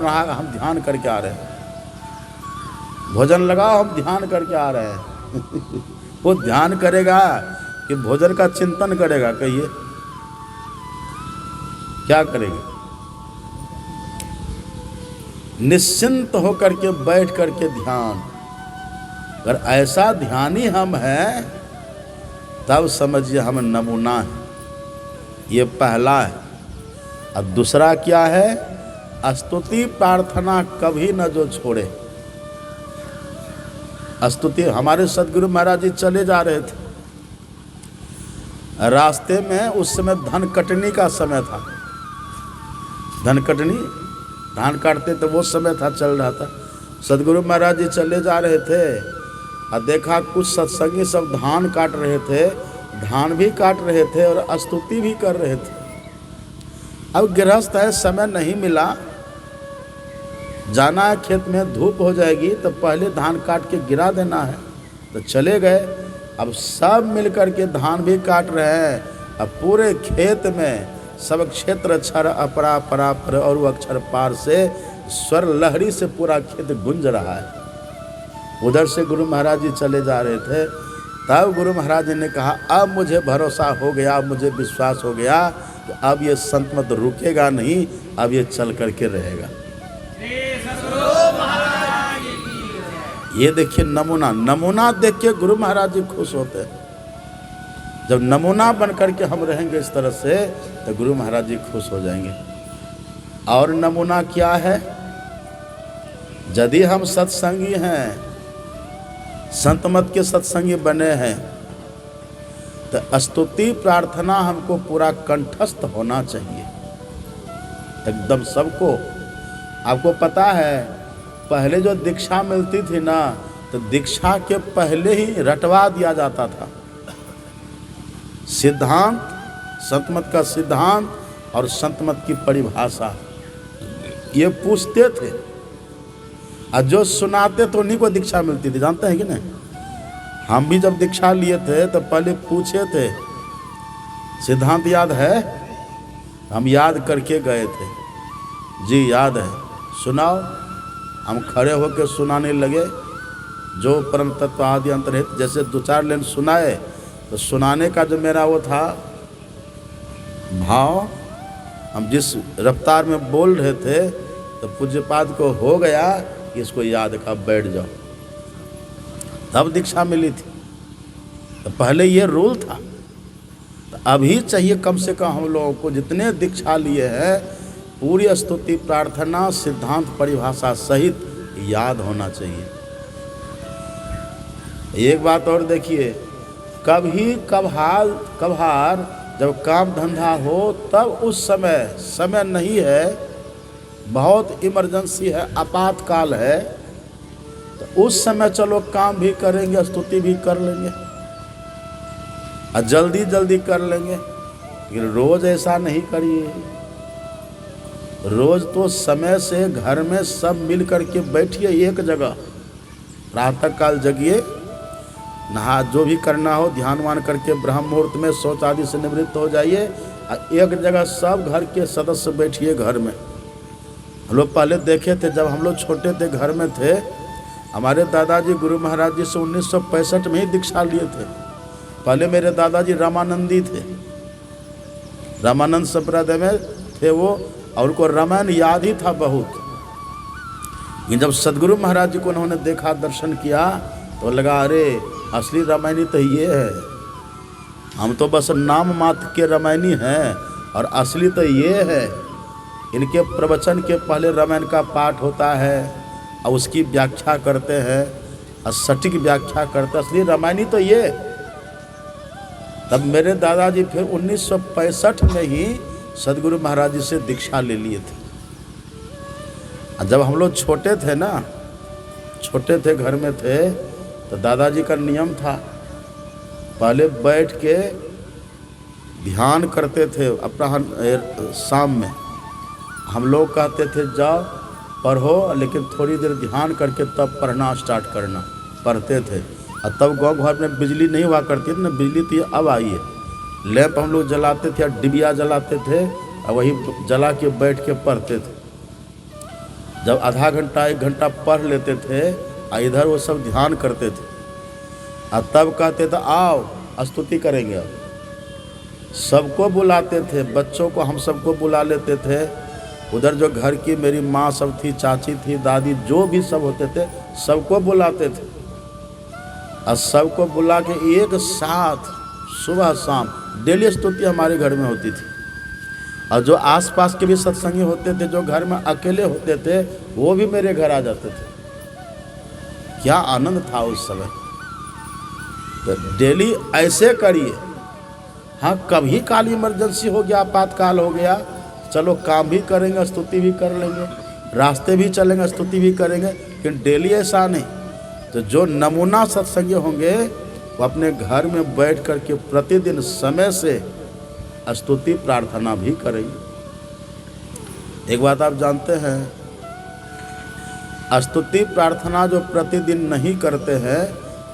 ध्यान करके आ रहे हैं, भोजन लगाओ, हम ध्यान करके आ रहे हैं। वो ध्यान करेगा कि भोजन का चिंतन करेगा, कहिए क्या करेंगे? निश्चिंत होकर के बैठ करके ध्यान, अगर ऐसा ध्यानी हम हैं तब समझिए हम नमूना है। ये पहला है। अब दूसरा क्या है, स्तुति प्रार्थना कभी न जो छोड़े। स्तुति, हमारे सदगुरु महाराज जी चले जा रहे थे, रास्ते में उस समय धन कटनी का समय था, धन कटनी, धान काटते तो वो समय था, चल रहा था। सदगुरु महाराज जी चले जा रहे थे और देखा कुछ सत्संगी सब धान काट रहे थे, धान भी काट रहे थे और स्तुति भी कर रहे थे। अब गृहस्थ है, समय नहीं मिला, जाना है खेत में, धूप हो जाएगी तो पहले धान काट के गिरा देना है, तो चले गए। अब सब मिलकर के धान भी काट रहे हैं, अब पूरे खेत में सब क्षेत्र अक्षर अपरा परा पर और वो अक्षर पार से स्वर लहरी से पूरा खेत गूंज रहा है। उधर से गुरु महाराज जी चले जा रहे थे, तब गुरु महाराज जी ने कहा अब मुझे भरोसा हो गया, अब मुझे विश्वास हो गया कि अब ये संत मत रुकेगा नहीं, अब ये चल करके रहेगा। ये देखिए नमूना, नमूना देख के गुरु महाराज जी खुश होते हैं। जब नमूना बन करके हम रहेंगे इस तरह से तो गुरु महाराज जी खुश हो जाएंगे। और नमूना क्या है, यदि हम सत्संगी हैं, संत मत के सत्संगी बने हैं, तो स्तुति प्रार्थना हमको पूरा कंठस्थ होना चाहिए एकदम सबको। आपको पता है पहले जो दीक्षा मिलती थी ना, तो दीक्षा के पहले ही रटवा दिया जाता था सिद्धांत, संत मत का सिद्धांत और संत मत की परिभाषा, ये पूछते थे और जो सुनाते तो उन्हीं को दीक्षा मिलती थी, जानते हैं कि नहीं? हम भी जब दीक्षा लिए थे तो पहले पूछे थे सिद्धांत याद है? हम याद करके गए थे जी, याद है। सुनाओ। हम खड़े होकर सुनाने लगे। जो परम तत्व आदि अंतरहित, जैसे दो चार लाइन सुनाए तो सुनाने का जो मेरा वो था भाव, हम जिस रफ्तार में बोल रहे थे तो पूज्यपाद को हो गया कि इसको याद का बैठ जाओ, तब दीक्षा मिली थी। तो पहले ये रूल था। तो अभी चाहिए कम से कम हम लोगों को जितने दीक्षा लिए हैं पूरी स्तुति प्रार्थना सिद्धांत परिभाषा सहित याद होना चाहिए। एक बात और देखिए, कभी कभार जब काम धंधा हो तब उस समय नहीं है, बहुत इमरजेंसी है, आपातकाल है, तो उस समय चलो काम भी करेंगे, स्तुति भी कर लेंगे और जल्दी जल्दी कर लेंगे। लेकिन रोज ऐसा नहीं करिए। रोज तो समय से घर में सब मिल करके बैठिए एक जगह, प्रातः काल जगिए, नहा जो भी करना हो ध्यान वान करके ब्रह्म मुहूर्त में शौच आदि से निवृत्त हो जाइए और एक जगह सब घर के सदस्य बैठिए घर में। हम लोग पहले देखे थे, जब हम लोग छोटे थे घर में थे, हमारे दादाजी गुरु महाराज जी से 1965 में ही दीक्षा लिए थे। पहले मेरे दादाजी रामानंदी थे, रामानंद संप्रदाय में थे वो, और उनको रामायण याद ही था बहुत। लेकिन जब सदगुरु महाराज जी को उन्होंने देखा, दर्शन किया, तो लगा अरे असली रामायणी तो ये है, हम तो बस नाम मात्र के रामायणी हैं और असली तो ये है। इनके प्रवचन के पहले रामायण का पाठ होता है और उसकी व्याख्या करते हैं और सटीक व्याख्या करते हैं, असली रामायणी तो ये। तब मेरे दादाजी फिर 1965 में ही सदगुरु महाराज जी से दीक्षा ले लिए थे। और जब हम लोग छोटे थे ना, छोटे थे घर में थे, तो दादाजी का नियम था, पहले बैठ के ध्यान करते थे अपना शाम में। हम लोग कहते थे जाओ पढ़ो, लेकिन थोड़ी देर ध्यान करके तब पढ़ना स्टार्ट करना। पढ़ते थे। और तब गाँव घर में बिजली नहीं हुआ करती थी ना, बिजली तो अब आई है। लैंप हम लोग जलाते थे, डिबिया जलाते थे और वही जला के बैठ के पढ़ते थे। जब आधा घंटा 1 घंटा पढ़ लेते थे और इधर वो सब ध्यान करते थे, और तब कहते थे आओ स्तुति करेंगे। अब सबको बुलाते थे, बच्चों को हम सबको बुला लेते थे। उधर जो घर की मेरी माँ सब थी, चाची थी, दादी, जो भी सब होते थे, सबको बुलाते थे। और सबको बुला के एक साथ सुबह शाम डेली स्तुति हमारे घर में होती थी। और जो आसपास के भी सत्संगी होते थे, जो घर में अकेले होते थे, वो भी मेरे घर आ जाते थे। क्या आनंद था उस समय। तो डेली ऐसे करिए। हाँ, कभी काल इमरजेंसी हो गया, आपातकाल हो गया, चलो काम भी करेंगे, स्तुति भी कर लेंगे, रास्ते भी चलेंगे, स्तुति भी करेंगे, लेकिन डेली ऐसा नहीं। तो जो नमूना सत्संगी होंगे वो अपने घर में बैठ करके प्रतिदिन समय से स्तुति प्रार्थना भी करेंगे। एक बात आप जानते हैं, स्तुति प्रार्थना जो प्रतिदिन नहीं करते हैं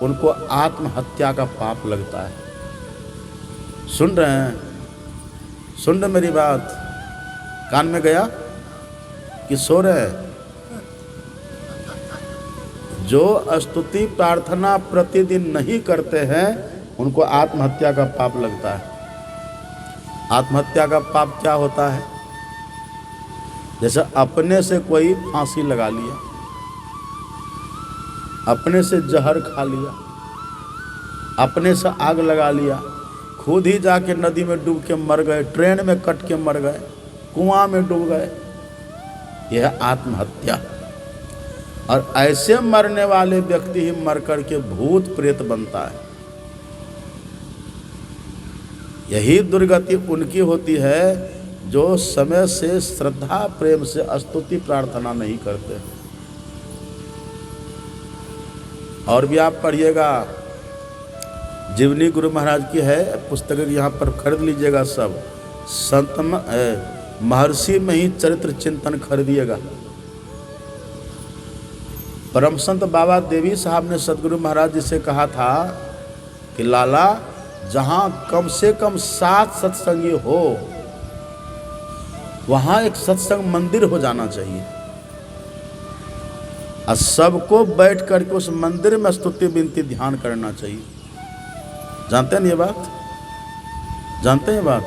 उनको आत्महत्या का पाप लगता है। सुन रहे हैं? सुन रहे मेरी बात? कान में गया कि सो रहे हैं? जो स्तुति प्रार्थना प्रतिदिन नहीं करते हैं उनको आत्महत्या का पाप लगता है। आत्महत्या का पाप क्या होता है? जैसे अपने से कोई फांसी लगा लिया, अपने से जहर खा लिया, अपने से आग लगा लिया, खुद ही जाके नदी में डूब के मर गए, ट्रेन में कट के मर गए, कुआं में डूब गए, यह आत्महत्या। और ऐसे मरने वाले व्यक्ति ही मर कर के भूत प्रेत बनता है। यही दुर्गति उनकी होती है जो समय से श्रद्धा प्रेम से स्तुति प्रार्थना नहीं करते। और भी आप पढ़िएगा, जीवनी गुरु महाराज की है पुस्तक, यहाँ पर खरीद लीजिएगा। सब संत महर्षि में ही चरित्र चिंतन खरीदिएगा। परम संत बाबा देवी साहब ने सदगुरु महाराज जी से कहा था कि लाला जहां कम से कम 7 सत्संगी हो, वहां एक सत्संग मंदिर हो जाना चाहिए और सबको बैठ करके उस मंदिर में स्तुति विनती ध्यान करना चाहिए। जानते हैं ये बात? जानते हैं बात?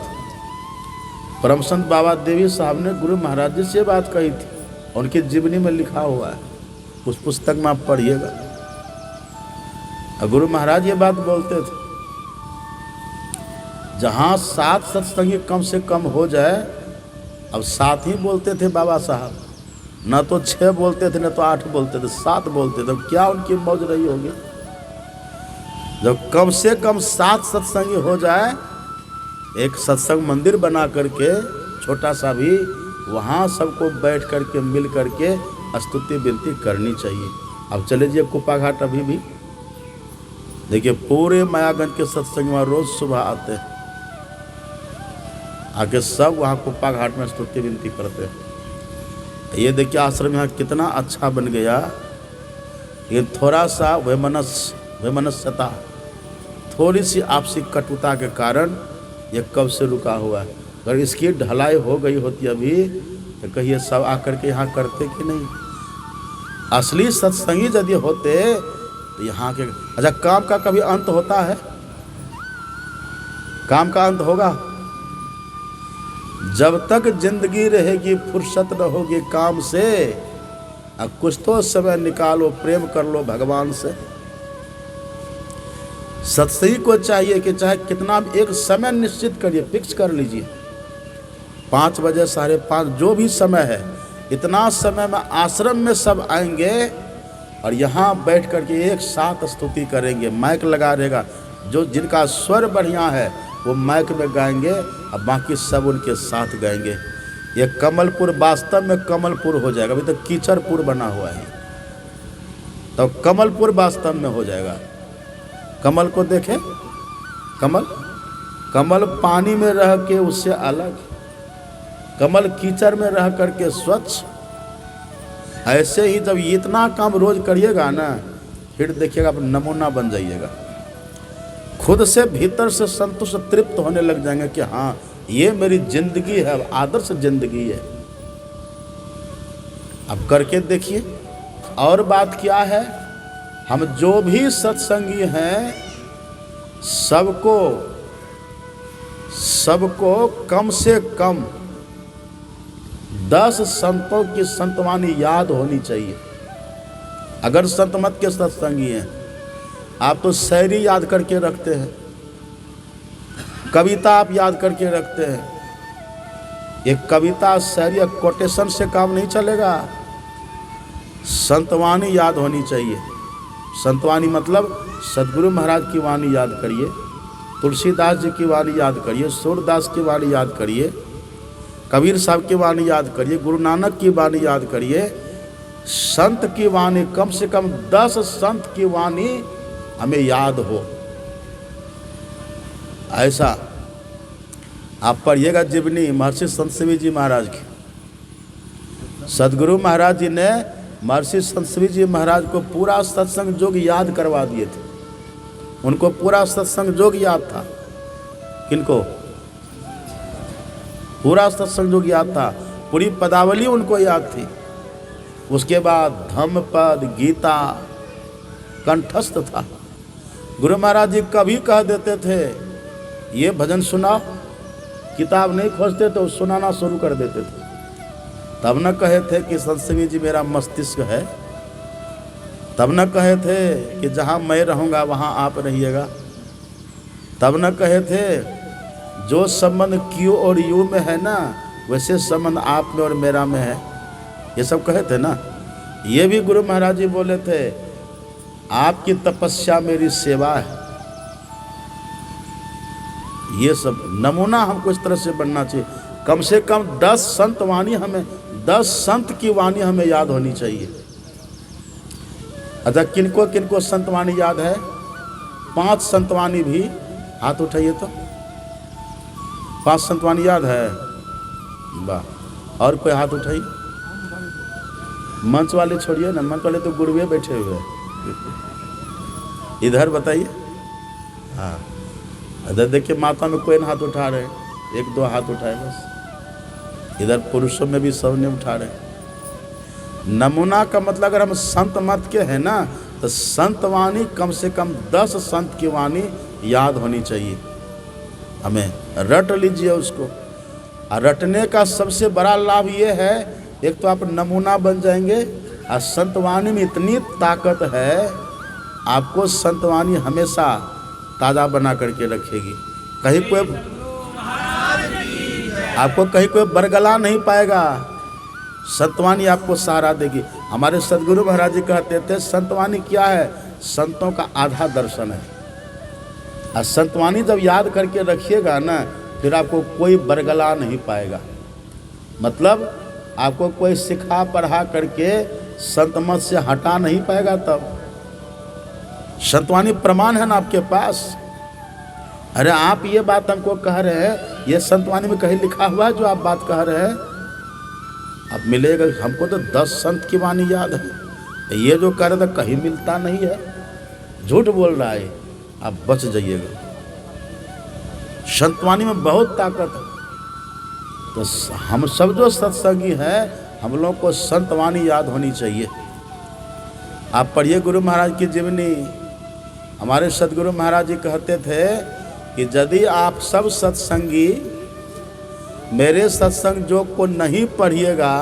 परम संत बाबा देवी साहब ने गुरु महाराज जी से बात कही थी, उनकी जीवनी में लिखा हुआ है, उस पुस्तक में आप पढ़िएगा। गुरु महाराज ये बात बोलते थे, जहां 7 सत्संगी कम से कम हो जाए, अब 7 ही बोलते थे बाबा साहब, न तो 6 बोलते थे, न तो 8 बोलते थे, 7 बोलते थे। क्या उनकी मौज रही होगी? जब कम से कम 7 सत्संगी हो जाए, एक सत्संग मंदिर बना करके छोटा सा भी, वहाँ सबको बैठ करके मिल करके स्तुति विनती करनी चाहिए। अब चले जाइए कुप्पा घाट, अभी भी देखिए पूरे मायागंज के सत्संग में रोज सुबह आते हैं, आके सब वहाँ कुप्पा घाट में स्तुति विनती करते हैं। ये देखिए आश्रम यहाँ कितना अच्छा बन गया। ये थोड़ा सा वैमनस्यता, थोड़ी सी आपसी कटुता के कारण ये कब से रुका हुआ है। अगर इसकी ढलाई हो गई होती अभी, तो कहिए सब आकर के यहाँ करते कि नहीं। असली सत्संगी यदि होते तो यहाँ के, अच्छा काम का कभी अंत होता है? काम का अंत होगा? जब तक जिंदगी रहेगी फुर्सत न होगी काम से, अब कुछ तो समय निकालो, प्रेम कर लो भगवान से। सत्संगी को चाहिए कि चाहे कितना भी एक समय निश्चित करिए, फिक्स कर लीजिए, 5 बजे 5:30 जो भी समय है, इतना समय में आश्रम में सब आएंगे और यहाँ बैठ करके एक साथ स्तुति करेंगे। माइक लगा रहेगा, जो जिनका स्वर बढ़िया है वो माइक में गाएंगे और बाकी सब उनके साथ गाएंगे। ये कमलपुर वास्तव में कमलपुर हो जाएगा। अभी तो कीचड़पुर बना हुआ है, तो कमलपुर वास्तव में हो जाएगा। कमल को देखें, कमल पानी में रह के उससे अलग, कमल कीचड़ में रह करके स्वच्छ। ऐसे ही जब इतना काम रोज करिएगा ना, फिर देखिएगा आप नमूना बन जाइएगा। खुद से भीतर से संतुष्ट तृप्त होने लग जाएंगे कि हाँ ये मेरी जिंदगी है, आदर्श जिंदगी है। अब करके देखिए। और बात क्या है, हम जो भी सत्संगी हैं सबको कम से कम 10 संतों की संतवानी याद होनी चाहिए। अगर संत मत के सत्संगी हैं, आप तो शायरी याद करके रखते हैं, कविता आप याद करके रखते हैं। एक कविता शायरी या कोटेशन से काम नहीं चलेगा, संतवानी याद होनी चाहिए। संतवानी मतलब सदगुरु महाराज की वाणी याद करिए, तुलसीदास जी की वाणी याद करिए, सूरदास की वाणी याद करिए, कबीर साहब की वाणी याद करिए, गुरु नानक की वाणी याद करिए। संत की वाणी, कम से कम 10 संत की वाणी हमें याद हो। ऐसा आप पढ़िएगा जीवनी महर्षि संत शिवी जी महाराज की। सदगुरु महाराज जी ने महर्षि संत शिवी जी महाराज को पूरा सत्संग जोग याद करवा दिए थे। उनको पूरा सत्संग जोग याद था। किनको? पूरा सत्संग जोग याद था, पूरी पदावली उनको याद थी। उसके बाद धम्मपद, गीता कंठस्थ था। गुरु महाराज जी कभी कह देते थे ये भजन सुनाओ, किताब नहीं खोजते तो सुनाना शुरू कर देते थे। तब न कहे थे कि सत्संगी जी मेरा मस्तिष्क है, तब न कहे थे कि जहाँ मैं रहूँगा वहाँ आप रहिएगा, तब न कहे थे जो संबंध क्यों और यू में है ना, वैसे संबंध आप में और मेरा में है। ये सब कहे थे ना। ये भी गुरु महाराज जी बोले थे आपकी तपस्या मेरी सेवा है। ये सब नमूना हमको इस तरह से बनना चाहिए। कम से कम 10 संत वाणी हमें, 10 संत की वाणी हमें याद होनी चाहिए। अच्छा किनको किनको संतवाणी याद है? 5 संतवाणी भी हाथ उठाइए तो। 5 संतवाणी याद है? वाह। और कोई हाथ उठाइए। मंच वाले छोड़िए ना, मंच वाले तो गुरुवे बैठे हुए हैं। इधर बताइए। हाँ इधर देखिए माता में कोई न हाथ उठा रहे, एक दो हाथ उठाए बस। इधर पुरुषों में भी सब ने उठा रहे। नमूना का मतलब अगर हम संत मत के हैं ना, तो संत वाणी कम से कम 10 संत की वाणी याद होनी चाहिए हमें। रट लीजिए उसको। और रटने का सबसे बड़ा लाभ ये है, एक तो आप नमूना बन जाएंगे, और संतवाणी में इतनी ताकत है, आपको संतवाणी हमेशा ताज़ा बना करके रखेगी। कहीं कोई आपको कहीं कोई बरगला नहीं पाएगा। संतवाणी आपको सहारा देगी। हमारे सदगुरु महाराज जी कहते थे, संतवाणी क्या है? संतों का आधा दर्शन है। और संतवाणी जब याद करके रखिएगा ना, फिर आपको कोई बरगला नहीं पाएगा। मतलब आपको कोई सिखा पढ़ा करके संत मत से हटा नहीं पाएगा। तब संतवाणी प्रमाण है ना आपके पास। अरे आप ये बात हमको कह रहे हैं, ये संतवाणी में कहीं लिखा हुआ है जो आप बात कह रहे हैं? अब मिलेगा हमको तो 10 संत की वाणी याद है, ये जो कह रहे थे कहीं मिलता नहीं है, झूठ बोल रहा है। आप बच जाइएगा। संतवाणी में बहुत ताकत है। तो हम सब जो सत्संगी हैं, हम लोगों को संतवाणी याद होनी चाहिए। आप पढ़िए गुरु महाराज की जीवनी। हमारे सदगुरु महाराज जी कहते थे कि यदि आप सब सत्संगी मेरे सत्संग जो को नहीं पढ़िएगा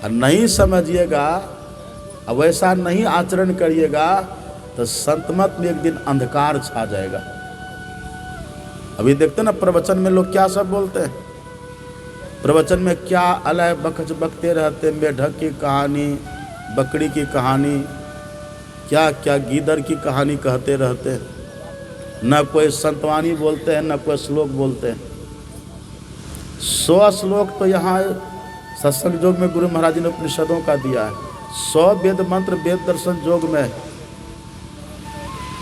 और नहीं समझिएगा और वैसा नहीं आचरण करिएगा, तो संतमत में एक दिन अंधकार छा जाएगा। अभी देखते ना प्रवचन में लोग क्या सब बोलते हैं। प्रवचन में क्या अलग बकच बकते रहते, मेढक की कहानी, बकरी की कहानी, क्या क्या गीदड़ की कहानी कहते रहते हैं। न कोई संतवाणी बोलते हैं, न कोई श्लोक बोलते हैं। 100 श्लोक तो यहाँ सत्संग योग में गुरु महाराज ने उपनिषदों का दिया है। 100 वेद मंत्र वेद दर्शन योग में।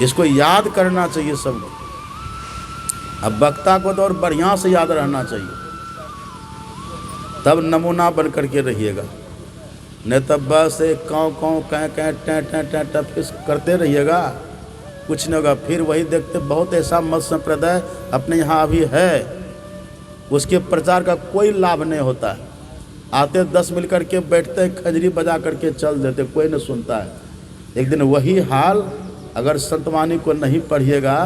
इसको याद करना चाहिए सबको। अब वक्ता को तो और बढ़िया से याद रहना चाहिए, तब नमूना बन करके रहिएगा। नहीं तब बस एक काँव काँव कै कै टें टें टें टफिस करते रहिएगा, कुछ नहीं होगा। फिर वही देखते बहुत ऐसा मत संप्रदाय अपने यहाँ अभी है, उसके प्रचार का कोई लाभ नहीं होता है। आते 10 मिल करके बैठते, खजरी बजा करके चल देते, कोई नहीं सुनता है। एक दिन वही हाल अगर संतवाणी को नहीं पढ़िएगा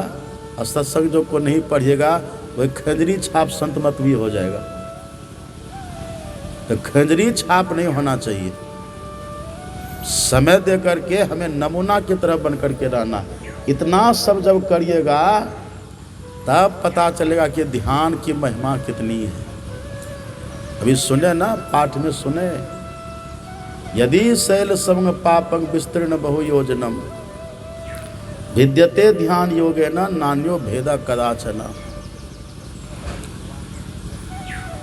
और सत्संग जो को नहीं पढ़िएगा, वही खजरी छाप संतमत भी हो जाएगा। तो खजरी छाप नहीं होना चाहिए। समय दे करके हमें नमूना की तरह बन करके रहना। इतना सब जब करिएगा तब पता चलेगा कि ध्यान की महिमा कितनी है। अभी सुने ना, पाठ में सुने, यदि शैल समंग पापं विस्तीर्ण बहु योजनम विद्यते ध्यान योगेन नान्यो भेदा कदाचन।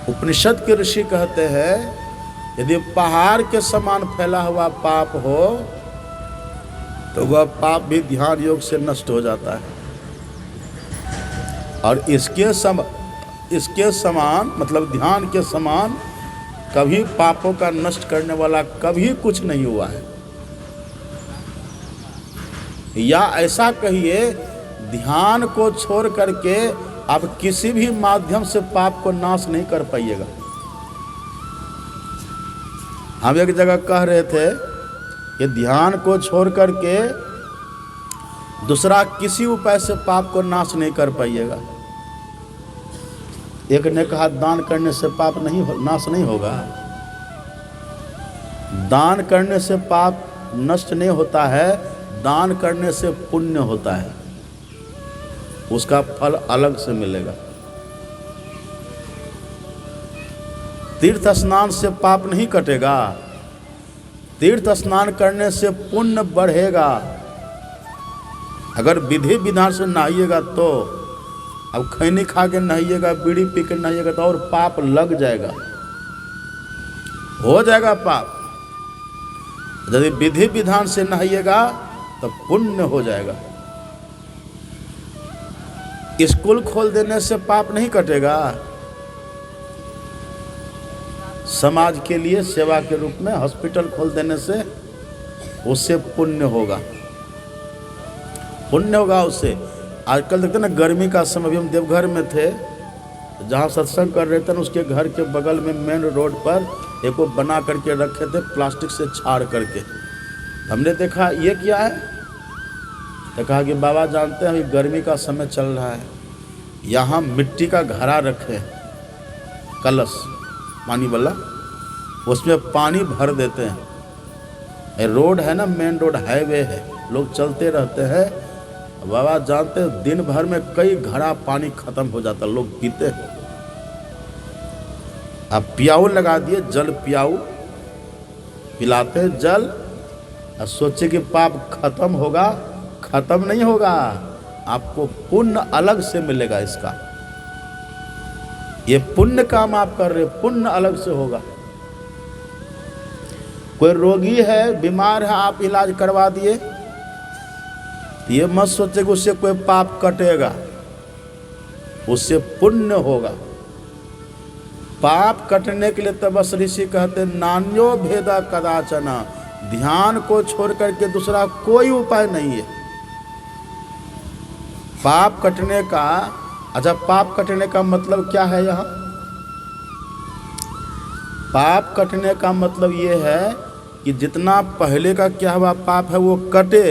उपनिषद के ऋषि कहते हैं, यदि पहाड़ के समान फैला हुआ पाप हो तो वह पाप भी ध्यान योग से नष्ट हो जाता है। और इसके समान मतलब ध्यान के समान कभी पापों का नष्ट करने वाला कभी कुछ नहीं हुआ है। या ऐसा कहिए, ध्यान को छोड़ करके आप किसी भी माध्यम से पाप को नाश नहीं कर पाइएगा। हम एक जगह कह रहे थे कि ध्यान को छोड़ करके दूसरा किसी उपाय से पाप को नाश नहीं कर पाइएगा। एक ने कहा दान करने से पाप नाश नहीं होगा। दान करने से पाप नष्ट नहीं होता है, दान करने से पुण्य होता है, उसका फल अलग से मिलेगा। तीर्थ स्नान से पाप नहीं कटेगा, तीर्थ स्नान करने से पुण्य बढ़ेगा। अगर विधि विधान से नहाइएगा तो, अब खैनी खा के नहाइएगा, बीड़ी पी के नहाइएगा तो और पाप लग जाएगा, हो जाएगा पाप। यदि विधि विधान से नहाइएगा तो पुण्य हो जाएगा। स्कूल खोल देने से पाप नहीं कटेगा, समाज के लिए सेवा के रूप में हॉस्पिटल खोल देने से उससे पुण्य होगा, पुण्य होगा उससे। आजकल देखते ना गर्मी का समय, अभी हम देवघर में थे, जहाँ सत्संग कर रहे थे ना, उसके घर के बगल में मेन रोड पर एक वो बना करके रखे थे प्लास्टिक से छाड़ करके। हमने देखा ये क्या है, तो कहा कि बाबा जानते हैं अभी गर्मी का समय चल रहा है, यहाँ मिट्टी का घड़ा रखे, कलश पानी वाला, उसमें पानी भर देते हैं। रोड है ना, मेन रोड हाईवे है, लोग चलते रहते हैं। बाबा जानते हैं दिन भर में कई घड़ा पानी खत्म हो जाता, लोग पीते हैं। अब पियाऊ लगा दिए, जल पियाऊ पिलाते हैं जल, और सोचे कि पाप खत्म होगा, खत्म नहीं होगा, आपको पुण्य अलग से मिलेगा। इसका ये पुण्य काम आप कर रहे, पुण्य अलग से होगा। कोई रोगी है, बीमार है, आप इलाज करवा दिए, ये मत सोचे कि उससे कोई पाप कटेगा, उससे पुण्य होगा। पाप कटने के लिए तो बस ऋषि कहते नान्यो भेदा कदाचना, ध्यान को छोड़ करके दूसरा कोई उपाय नहीं है पाप कटने का। अच्छा, पाप कटने का मतलब क्या है? यहाँ पाप कटने का मतलब ये है कि जितना पहले का क्या हुआ पाप है वो कटे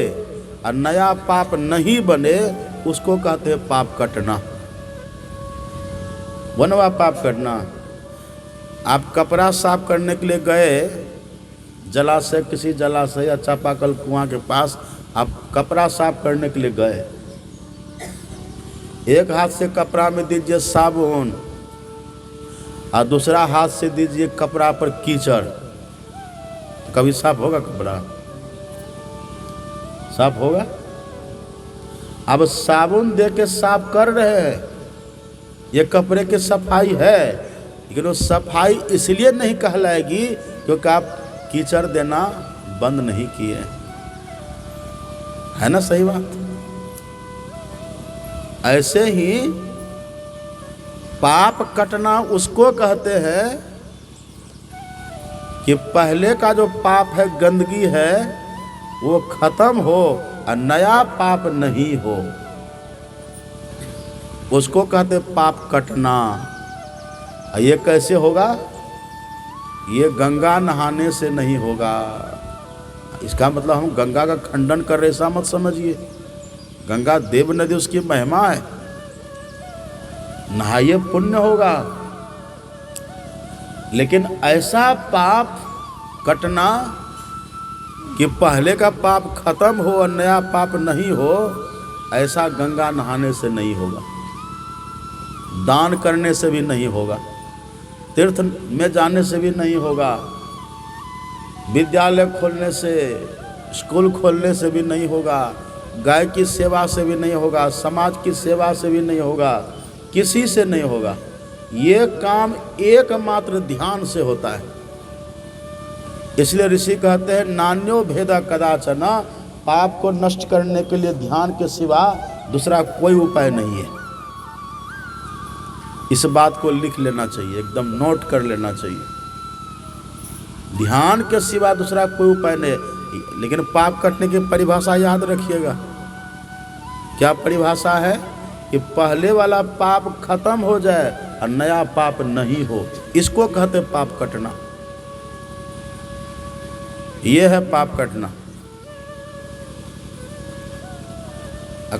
और नया पाप नहीं बने, उसको कहते हैं पाप कटना, बनवा पाप कटना। आप कपड़ा साफ करने के लिए गए जलाशय, किसी जलाशय या चापाकल कुआं के पास आप कपड़ा साफ करने के लिए गए, एक हाथ से कपड़ा में दीजिए साबुन और दूसरा हाथ से दीजिए कपड़ा पर कीचड़, कभी साफ होगा? कपड़ा साफ होगा? अब साबुन दे के साफ कर रहे हैं, ये कपड़े की सफाई है, लेकिन वो सफाई इसलिए नहीं कहलाएगी क्योंकि आप कीचड़ देना बंद नहीं किए, है ना? सही बात। ऐसे ही पाप कटना उसको कहते हैं कि पहले का जो पाप है, गंदगी है, वो खत्म हो और नया पाप नहीं हो, उसको कहते पाप कटना। ये कैसे होगा? ये गंगा नहाने से नहीं होगा। इसका मतलब हम गंगा का खंडन कर रहे, ऐसा मत समझिए। गंगा देव नदी, उसकी महिमा है, नहाइए पुण्य होगा। लेकिन ऐसा पाप कटना कि पहले का पाप खत्म हो और नया पाप नहीं हो, ऐसा गंगा नहाने से नहीं होगा, दान करने से भी नहीं होगा, तीर्थ में जाने से भी नहीं होगा, विद्यालय खोलने से, स्कूल खोलने से भी नहीं होगा, गाय की सेवा से भी नहीं होगा, समाज की सेवा से भी नहीं होगा, किसी से नहीं होगा। ये काम एकमात्र ध्यान से होता है। इसलिए ऋषि कहते हैं नान्यो भेदा कदाचन, पाप को नष्ट करने के लिए ध्यान के सिवा दूसरा कोई उपाय नहीं है। इस बात को लिख लेना चाहिए, एकदम नोट कर लेना चाहिए। ध्यान के सिवा दूसरा कोई उपाय नहीं है। लेकिन पाप कटने की परिभाषा याद रखिएगा। क्या परिभाषा है? कि पहले वाला पाप खत्म हो जाए और नया पाप नहीं हो, इसको कहते पाप कटना। ये है पाप कटना।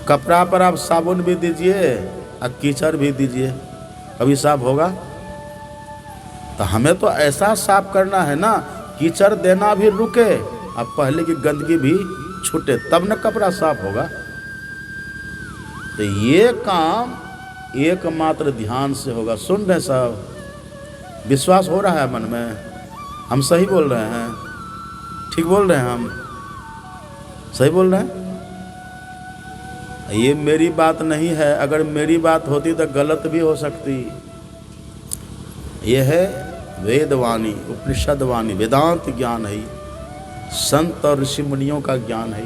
कपड़ा पर आप साबुन भी दीजिए और कीचड़ भी दीजिए, कभी साफ होगा? तो हमें तो ऐसा साफ करना है ना, कीचड़ देना भी रुके और पहले की गंदगी भी छूटे, तब न कपड़ा साफ होगा। तो ये काम एकमात्र ध्यान से होगा। सुन रहे साहब, विश्वास हो रहा है मन में? हम सही बोल रहे हैं? ठीक बोल रहे हैं? हम सही बोल रहे हैं? ये मेरी बात नहीं है, अगर मेरी बात होती तो गलत भी हो सकती। यह है वेदवाणी, उपनिषद वाणी, वेदांत ज्ञान है, संत और ऋषि मुनियों का ज्ञान है।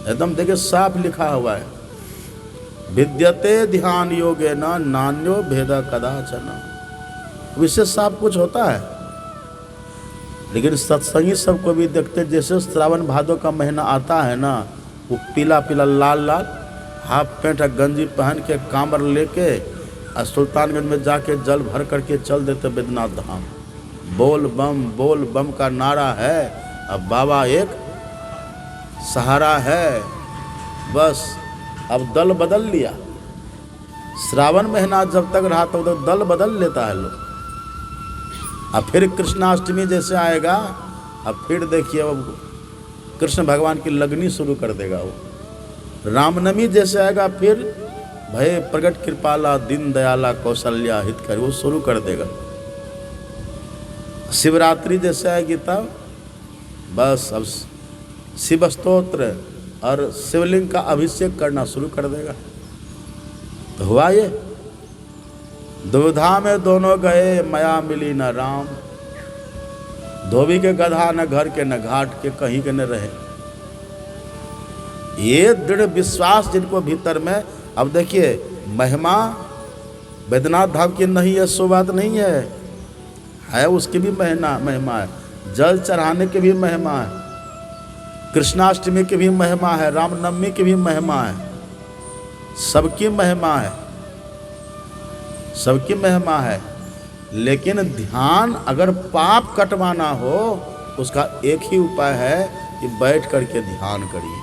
एकदम देखिए साफ लिखा हुआ है, विद्यते ध्यान योगेन नान्यो भेदा कदाचन। इससे साफ कुछ होता है। लेकिन सत्संगी सबको भी देखते, जैसे श्रावण भादों का महीना आता है ना, वो पीला पीला लाल लाल हाफ पैंट और गंजी पहन के कांवर लेके और सुल्तानगंज में जाके जल भर करके चल देते बैद्यनाथ धाम। बोल बम का नारा है। अब बाबा एक सहारा है। बस अब दल बदल लिया। श्रावण महीना जब तक रहा तब तक दल बदल लेता है लोग। अब फिर कृष्णाष्टमी जैसे आएगा, अब फिर देखिए अब कृष्ण भगवान की लगनी शुरू कर देगा वो। रामनवमी जैसे आएगा फिर भय प्रगट कृपाला दीन दयाला कौशल्या हितकर वो शुरू कर देगा। शिवरात्रि जैसे आएगी तब बस अब शिव स्तोत्र और शिवलिंग का अभिषेक करना शुरू कर देगा। तो हुआ ये, दुविधा में दोनों गए माया मिली न राम। धोबी के गधा न घर के न घाट के कहीं के न रहे। ये दृढ़ विश्वास जिनको भीतर में, अब देखिए महिमा बैद्यनाथ धाम की नहीं है सो बात नहीं है उसकी भी महिमा है। जल चढ़ाने की भी महिमा है, कृष्णाष्टमी की भी महिमा है, रामनवमी की भी महिमा है, सबकी महिमा है, सबकी महिमा है। लेकिन ध्यान अगर पाप कटवाना हो उसका एक ही उपाय है कि बैठ करके ध्यान करिए,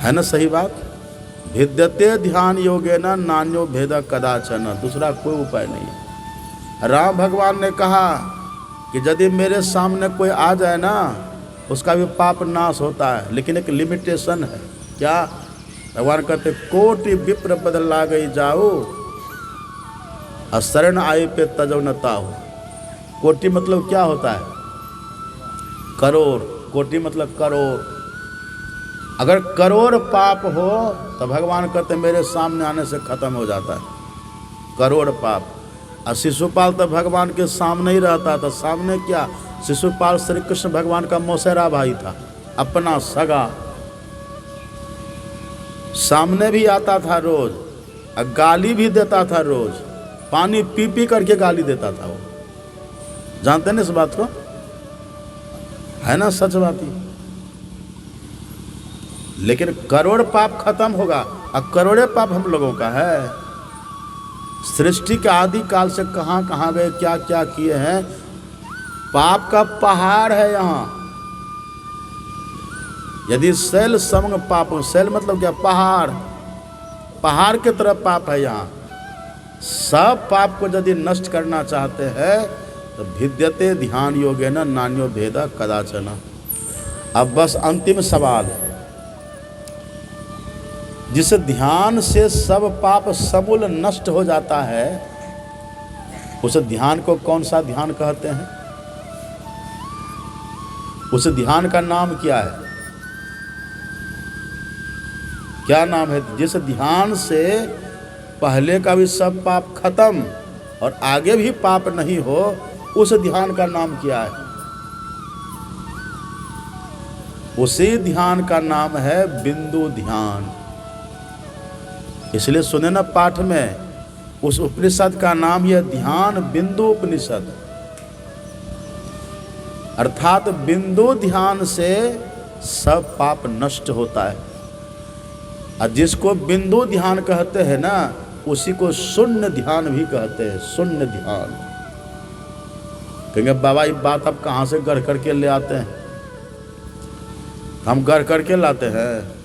है ना सही बात। भिद्यते ध्यान योगेन नान्यो भेद कदाचन, दूसरा कोई उपाय नहीं है। राम भगवान ने कहा कि यदि मेरे सामने कोई आ जाए ना उसका भी पाप नाश होता है, लेकिन एक लिमिटेशन है। क्या भगवान कहते कोटि विप्र बदला गई जाओ और शरण आए पे तजो न ताओ। कोटि मतलब क्या होता है? करोड़। कोटि मतलब करोड़। अगर करोड़ पाप हो तो भगवान कहते मेरे सामने आने से खत्म हो जाता है करोड़ पाप। और शिशुपाल तो भगवान के सामने ही रहता था। सामने क्या? शिशुपाल श्री कृष्ण भगवान का मौसेरा भाई था, अपना सगा। सामने भी आता था रोज और गाली भी देता था रोज, पानी पी पी करके गाली देता था वो। जानते हैं इस बात को? है ना सच बात ही। लेकिन करोड़ पाप खत्म होगा और करोड़े पाप हम लोगों का है। सृष्टि के आदि काल से कहाँ कहाँ गए, क्या क्या किए हैं। पाप का पहाड़ है यहाँ। यदि शैल समंग पाप, शैल मतलब क्या? पहाड़। पहाड़ के तरह पाप है यहाँ। सब पाप को यदि नष्ट करना चाहते हैं तो भिद्यते ध्यान योगेन नान्यो भेद कदाचन। अब बस अंतिम सवाल, जिस ध्यान से सब पाप समूल नष्ट हो जाता है उस ध्यान को कौन सा ध्यान कहते हैं? उस ध्यान का नाम क्या है? क्या नाम है? जिस ध्यान से पहले का भी सब पाप खत्म और आगे भी पाप नहीं हो, उस ध्यान का नाम क्या है? उसी ध्यान का नाम है बिंदु ध्यान। इसलिए सुने ना पाठ में, उस उपनिषद का नाम यह ध्यान बिंदु उपनिषद। अर्थात बिंदु ध्यान से सब पाप नष्ट होता है। और जिसको बिंदु ध्यान कहते हैं ना, उसी को शून्य ध्यान भी कहते हैं। शून्य ध्यान। कहेंगे बाबा ये बात आप कहाँ से गढ़ करके ले आते हैं? हम गढ़ करके लाते हैं।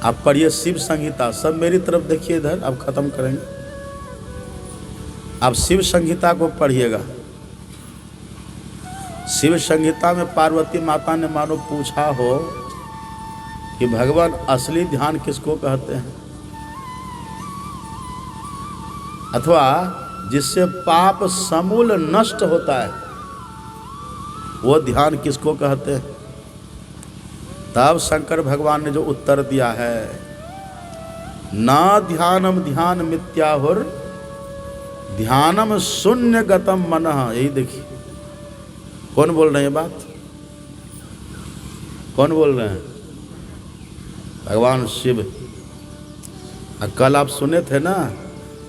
आप पढ़िए शिव संहिता, सब मेरी तरफ देखिए इधर, अब खत्म करेंगे। आप शिव संहिता को पढ़िएगा। शिव संहिता में पार्वती माता ने मानो पूछा हो कि भगवान असली ध्यान किसको कहते हैं, अथवा जिससे पाप समूल नष्ट होता है वो ध्यान किसको कहते हैं। तब शंकर भगवान ने जो उत्तर दिया है, ना ध्यानम ध्यान मिथ्याहुर ध्यानम शून्य गतम मनः। यही देखिए कौन बोल रहे हैं बात? कौन बोल रहे हैं? भगवान शिव। कल आप सुने थे ना,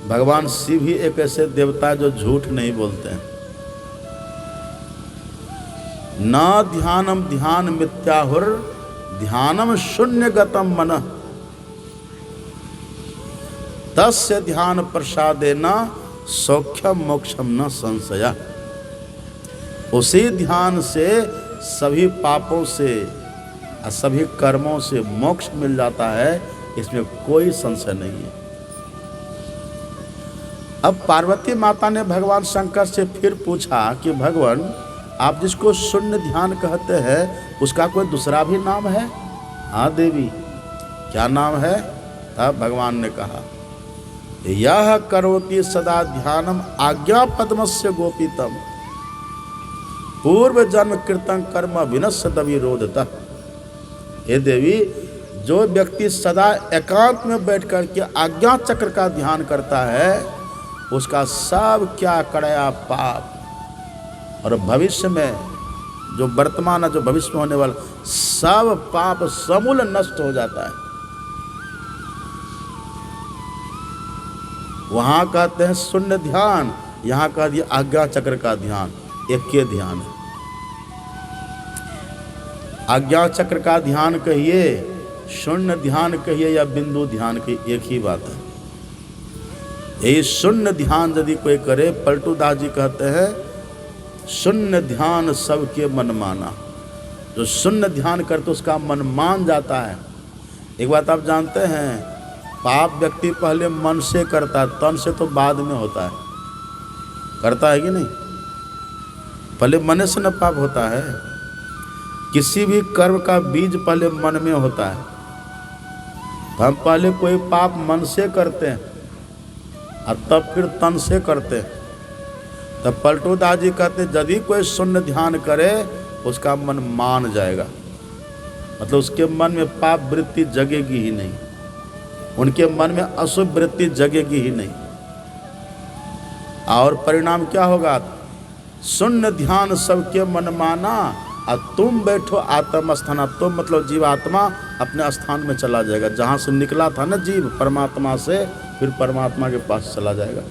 भगवान शिव ही एक ऐसे देवता जो झूठ नहीं बोलते हैं। न ध्यानम ध्यान मिथ्याहुर ध्यानम शून्य गतम मन तस्य ध्यान प्रसादेन सौख्यम मोक्षम न संशय। उसी ध्यान से सभी पापों से और सभी कर्मों से मोक्ष मिल जाता है, इसमें कोई संशय नहीं है। अब पार्वती माता ने भगवान शंकर से फिर पूछा कि भगवान, आप जिसको शून्य ध्यान कहते हैं उसका कोई दूसरा भी नाम है? हाँ देवी, क्या नाम है? तब भगवान ने कहा, यह करोति सदा ध्यानम आज्ञा पद्मस्य गोपीतम पूर्व जन्म कृतं कर्म विनश्यत विरोधतः। हे देवी, जो व्यक्ति सदा एकांत में बैठ कर के आज्ञा चक्र का ध्यान करता है उसका सब क्या कड़या पाप और भविष्य में जो वर्तमान है, जो भविष्य में होने वाला सब पाप समूल नष्ट हो जाता है। वहां कहते हैं शून्य ध्यान, यहां कह दिया आज्ञा चक्र का ध्यान, एक के ध्यान है। आज्ञा चक्र का ध्यान कहिए, शून्य ध्यान कहिए या बिंदु ध्यान कहिए, एक ही बात है। यही शून्य ध्यान यदि कोई करे, पलटू दास जी कहते हैं शून्य ध्यान सबके मन माना। जो शून्य ध्यान करते उसका मन मान जाता है। एक बात आप जानते हैं, पाप व्यक्ति पहले मन से करता है, तन से तो बाद में होता है। करता है कि नहीं? पहले मन से न पाप होता है। किसी भी कर्म का बीज पहले मन में होता है। हम पहले कोई पाप मन से करते हैं और तब फिर तन से करते हैं। तब पलटू दास जी कहते हैं यदि कोई शून्य ध्यान करे उसका मन मान जाएगा, मतलब उसके मन में पाप वृत्ति जगेगी ही नहीं, उनके मन में अशुभ वृत्ति जगेगी ही नहीं। और परिणाम क्या होगा? शून्य ध्यान सबके मन माना और तुम बैठो आत्म स्थान। तुम मतलब जीवात्मा अपने स्थान में चला जाएगा, जहाँ से निकला था ना जीव परमात्मा से, फिर परमात्मा के पास चला जाएगा।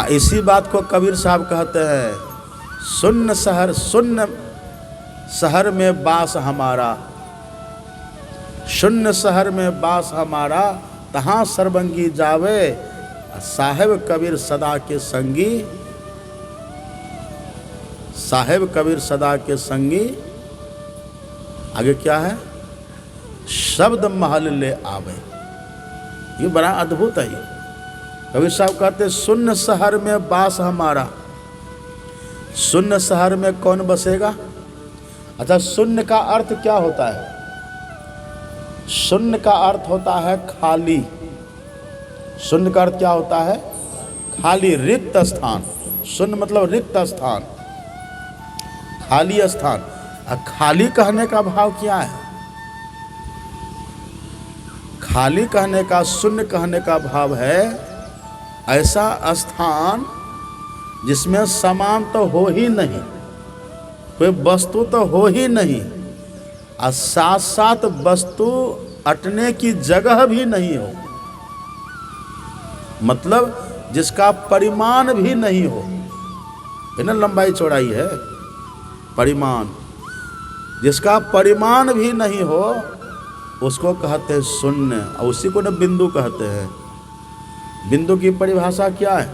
इसी बात को कबीर साहब कहते हैं, शून्य शहर में बास हमारा, शून्य शहर में बास हमारा, तहाँ सर्वंगी जावे साहेब कबीर सदा के संगी, साहेब कबीर सदा के संगी। आगे क्या है? शब्द महल ले आवे। ये बड़ा अद्भुत है। कबीर साहब कहते शून्य शहर में बास हमारा। शून्य शहर में कौन बसेगा? अच्छा, शून्य का अर्थ क्या होता है? शून्य का अर्थ होता है खाली। शून्य का अर्थ क्या होता है? खाली, रिक्त स्थान। शून्य मतलब रिक्त स्थान, खाली स्थान। खाली कहने का भाव क्या है? खाली कहने का, शून्य कहने का भाव है ऐसा स्थान जिसमें सामान तो हो ही नहीं, कोई वस्तु तो हो ही नहीं, और साथ साथ वस्तु अटने की जगह भी नहीं हो, मतलब जिसका परिमाण भी नहीं हो। बिना लंबाई चौड़ाई है परिमाण, जिसका परिमाण भी नहीं हो उसको कहते हैं शून्य, और उसी को न बिंदु कहते हैं। बिंदु की परिभाषा क्या है?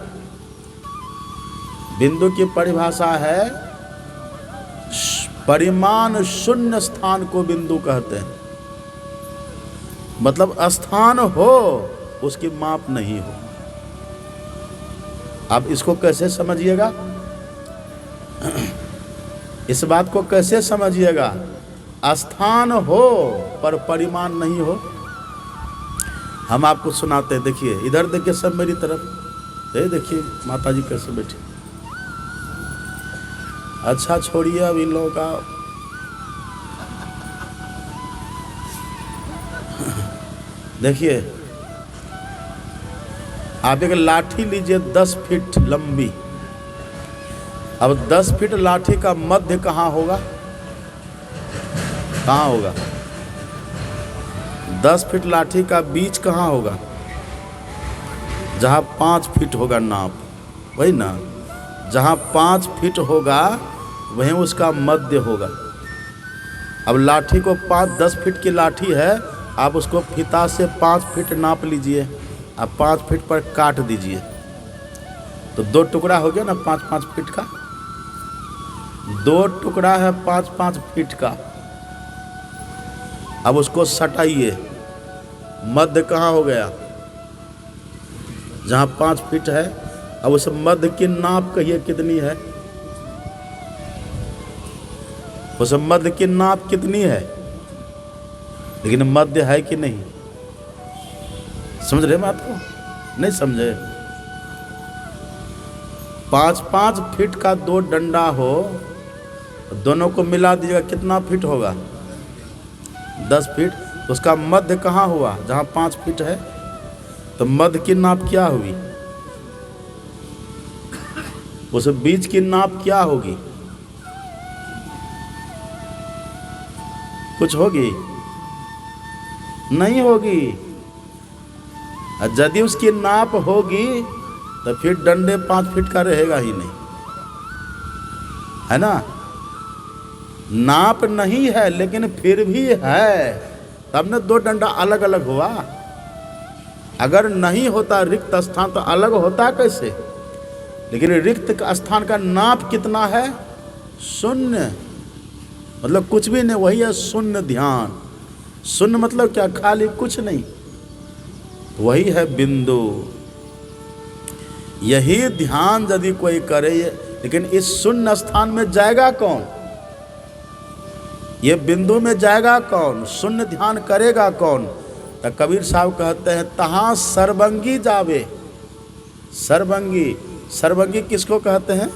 बिंदु की परिभाषा है परिमाण शून्य स्थान को बिंदु कहते हैं। मतलब स्थान हो, उसकी माप नहीं हो। आप इसको कैसे समझिएगा? इस बात को कैसे समझिएगा? स्थान हो पर परिमाण नहीं हो। हम आपको सुनाते हैं, देखिए इधर देखिए सब मेरी तरफ, ये देखिए माता जी कैसे बैठी। अच्छा छोड़िए अब इन लोगों का। देखिए आप एक लाठी लीजिए 10 फीट लंबी। अब 10 फीट लाठी का मध्य कहाँ होगा? कहाँ होगा? 10 फीट लाठी का बीच कहाँ होगा? जहाँ 5 फीट होगा नाप, वही ना। जहाँ 5 फीट होगा वहीं उसका मध्य होगा। अब लाठी को 5-10 फीट की लाठी है, आप उसको फीता से 5 फीट नाप लीजिए, आप 5 फीट पर काट दीजिए, तो 2 टुकड़ा हो गया ना 5-5 फीट का। 2 टुकड़ा है 5-5 फीट का। अब उसको सटाइए, मध्य कहाँ हो गया? जहाँ 5 फीट है। अब उस मध्य की नाप कहिए कितनी है? उस मध्य की नाप कितनी है? लेकिन मध्य है कि नहीं? समझ रहे बात को? नहीं समझे? 5-5 फीट का 2 डंडा हो, दोनों को मिला दीजिएगा, कितना फीट होगा? 10 फीट। तो उसका मध्य कहाँ हुआ? जहाँ 5 फीट है। तो मध्य की नाप क्या हुई? उस बीच की नाप क्या होगी? कुछ होगी? नहीं होगी। यदि उसकी नाप होगी तो फिर डंडे 5 फीट का रहेगा ही नहीं, है ना? नाप नहीं है लेकिन फिर भी है, तब न 2 डंडा अलग अलग हुआ। अगर नहीं होता रिक्त स्थान तो अलग होता कैसे? लेकिन रिक्त का स्थान का नाप कितना है? 0। मतलब कुछ भी नहीं, वही है शून्य ध्यान। शून्य मतलब क्या? खाली कुछ नहीं, वही है बिंदु। यही ध्यान यदि कोई करे, लेकिन इस शून्य स्थान में जाएगा कौन? ये बिंदु में जाएगा कौन? शून्य ध्यान करेगा कौन? तो कबीर साहब कहते हैं तहाँ सर्वंगी जावे। सर्वंगी, सर्वंगी किसको कहते हैं?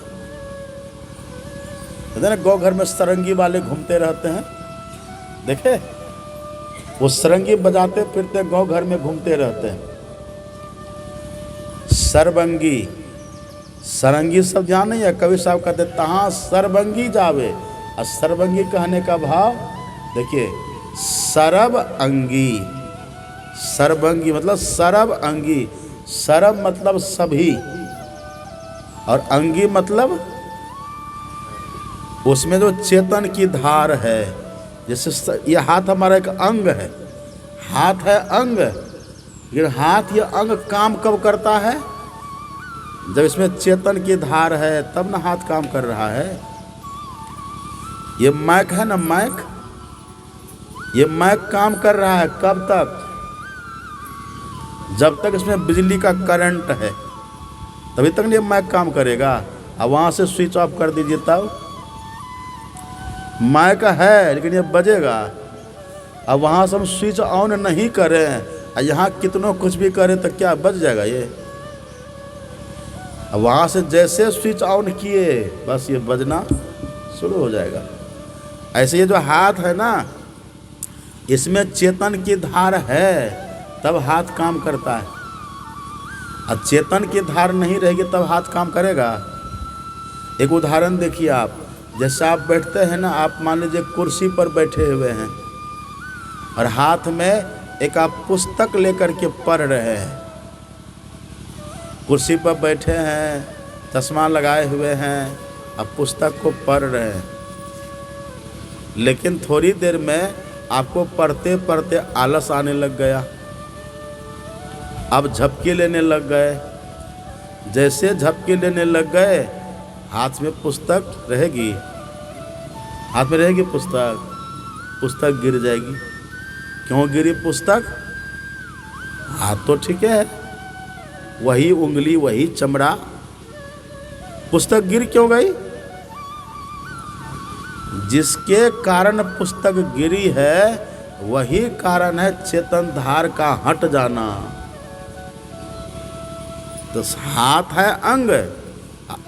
कहते हैं गौ घर में सरंगी वाले घूमते रहते हैं, देखे? वो सरंगी बजाते फिरते गौ घर में घूमते रहते हैं। सर्वंगी, सरंगी सब ध्यान नहीं है। कबीर साहब कहते तहाँ सर्वंगी जावे। और सर्वंगी कहने का भाव देखिए, सरब अंगी। सर्वंगी मतलब सरब अंगी। सरब मतलब सभी, और अंगी मतलब उसमें जो चेतन की धार है। जैसे ये हाथ हमारा एक अंग है, हाथ है अंग, लेकिन हाथ ये अंग काम कब करता है? जब इसमें चेतन की धार है तब ना हाथ काम कर रहा है। ये मैक है ना, मैक, ये मैक काम कर रहा है कब तक? जब तक इसमें बिजली का करंट है, तभी तक ये मैक काम करेगा। अब वहाँ से स्विच ऑफ कर दीजिए तब मैक है, लेकिन ये बजेगा। अब वहाँ से हम स्विच ऑन नहीं करें और यहाँ कितनों कुछ भी करें तो क्या बज जाएगा ये? अब वहाँ से जैसे स्विच ऑन किए बस ये बजना शुरू हो जाएगा। ऐसे ये जो हाथ है ना, इसमें चेतन की धार है तब हाथ काम करता है। और चेतन की धार नहीं रहेगी तब हाथ काम करेगा। एक उदाहरण देखिए आप, जैसे आप बैठते हैं ना, आप मान लीजिए कुर्सी पर बैठे हुए हैं और हाथ में एक आप पुस्तक लेकर के पढ़ रहे हैं। कुर्सी पर बैठे हैं, चश्मा लगाए हुए हैं, अब पुस्तक को पढ़ रहे हैं। लेकिन थोड़ी देर में आपको पढ़ते पढ़ते आलस आने लग गया, अब झपकी लेने लग गए। जैसे झपकी लेने लग गए, हाथ में पुस्तक रहेगी, हाथ में रहेगी पुस्तक, पुस्तक गिर जाएगी। क्यों गिरी पुस्तक? हाथ तो ठीक है, वही उंगली वही चमड़ा, पुस्तक गिर क्यों गई? जिसके कारण पुस्तक गिरी है वही कारण है चेतन धार का हट जाना। तो हाथ है अंग,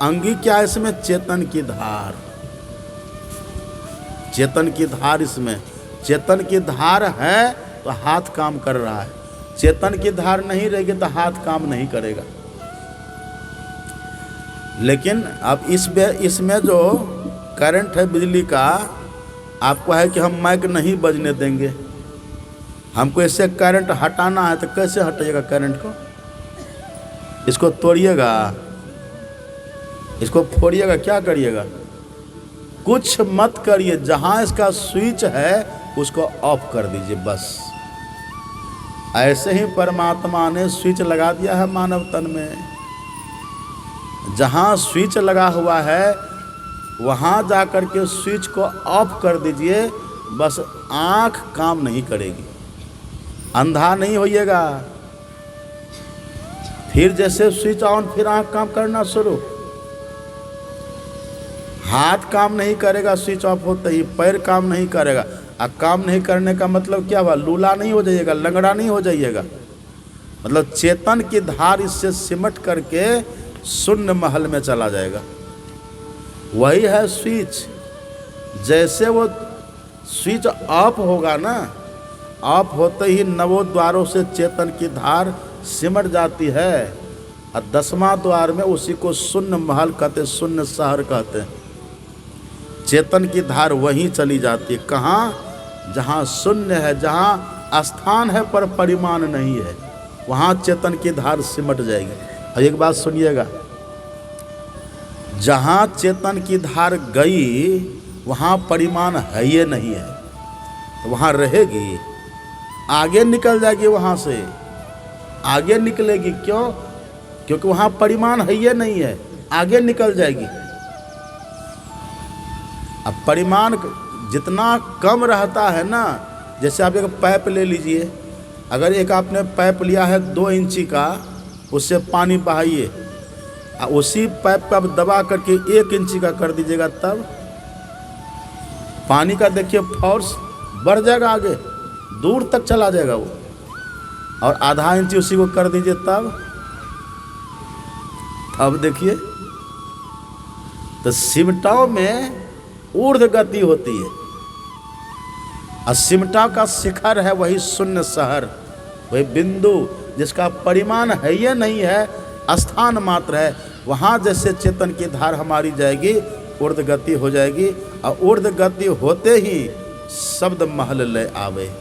अंगी क्या? इसमें चेतन की धार, चेतन की धार, इसमें चेतन की धार है तो हाथ काम कर रहा है। चेतन की धार नहीं रहेगी तो हाथ काम नहीं करेगा। लेकिन अब इसमें जो करंट है बिजली का, आपको है कि हम माइक नहीं बजने देंगे, हमको इससे करंट हटाना है। तो कैसे हटाइएगा करंट को? इसको तोड़िएगा, इसको फोड़िएगा, क्या करिएगा? कुछ मत करिए, जहां इसका स्विच है उसको ऑफ कर दीजिए बस। ऐसे ही परमात्मा ने स्विच लगा दिया है मानव तन में। जहां स्विच लगा हुआ है वहां जाकर के स्विच को ऑफ कर दीजिए बस। आंख काम नहीं करेगी, अंधा नहीं होइएगा। फिर जैसे स्विच ऑन, फिर आंख काम करना शुरू। हाथ काम नहीं करेगा स्विच ऑफ होते ही, पैर काम नहीं करेगा। अब काम नहीं करने का मतलब क्या हुआ? लूला नहीं हो जाइएगा, लंगड़ा नहीं हो जाइएगा। मतलब चेतन की धार इससे सिमट करके शून्य महल में चला जाएगा। वही है स्विच। जैसे वो स्विच ऑफ होगा ना, ऑफ होते ही नवों द्वारों से चेतन की धार सिमट जाती है और 10वां द्वार में उसी को शून्य महल कहते, शून्य शहर कहते हैं। चेतन की धार वहीं चली जाती है। कहाँ? जहाँ शून्य है, जहाँ स्थान है पर परिमाण नहीं है, वहाँ चेतन की धार सिमट जाएगी। और एक बात सुनिएगा, जहाँ चेतन की धार गई वहाँ परिमाण है ये नहीं है, तो वहाँ रहेगी, आगे निकल जाएगी। वहाँ से आगे निकलेगी। क्यों? क्योंकि वहाँ परिमाण है ये नहीं है, आगे निकल जाएगी। अब परिमाण जितना कम रहता है ना, जैसे आप एक पाइप ले लीजिए। अगर एक आपने पाइप लिया है 2 इंची का, उससे पानी बहाइए, उसी पाइप को आप दबा करके 1 इंची का कर दीजिएगा, तब पानी का देखिए फोर्स बढ़ जाएगा, आगे दूर तक चला जाएगा वो। और आधा इंची उसी को कर दीजिए, तब देखिए। तो सिमटाओं में ऊर्ध्व गति होती है, और सिमटा का शिखर है वही शून्य शहर, वही बिंदु जिसका परिमाण है ये नहीं है, स्थान मात्र है। वहाँ जैसे चेतन की धार हमारी जाएगी, ऊर्ध्व गति हो जाएगी। और ऊर्ध्व गति होते ही शब्द महल ले आवे।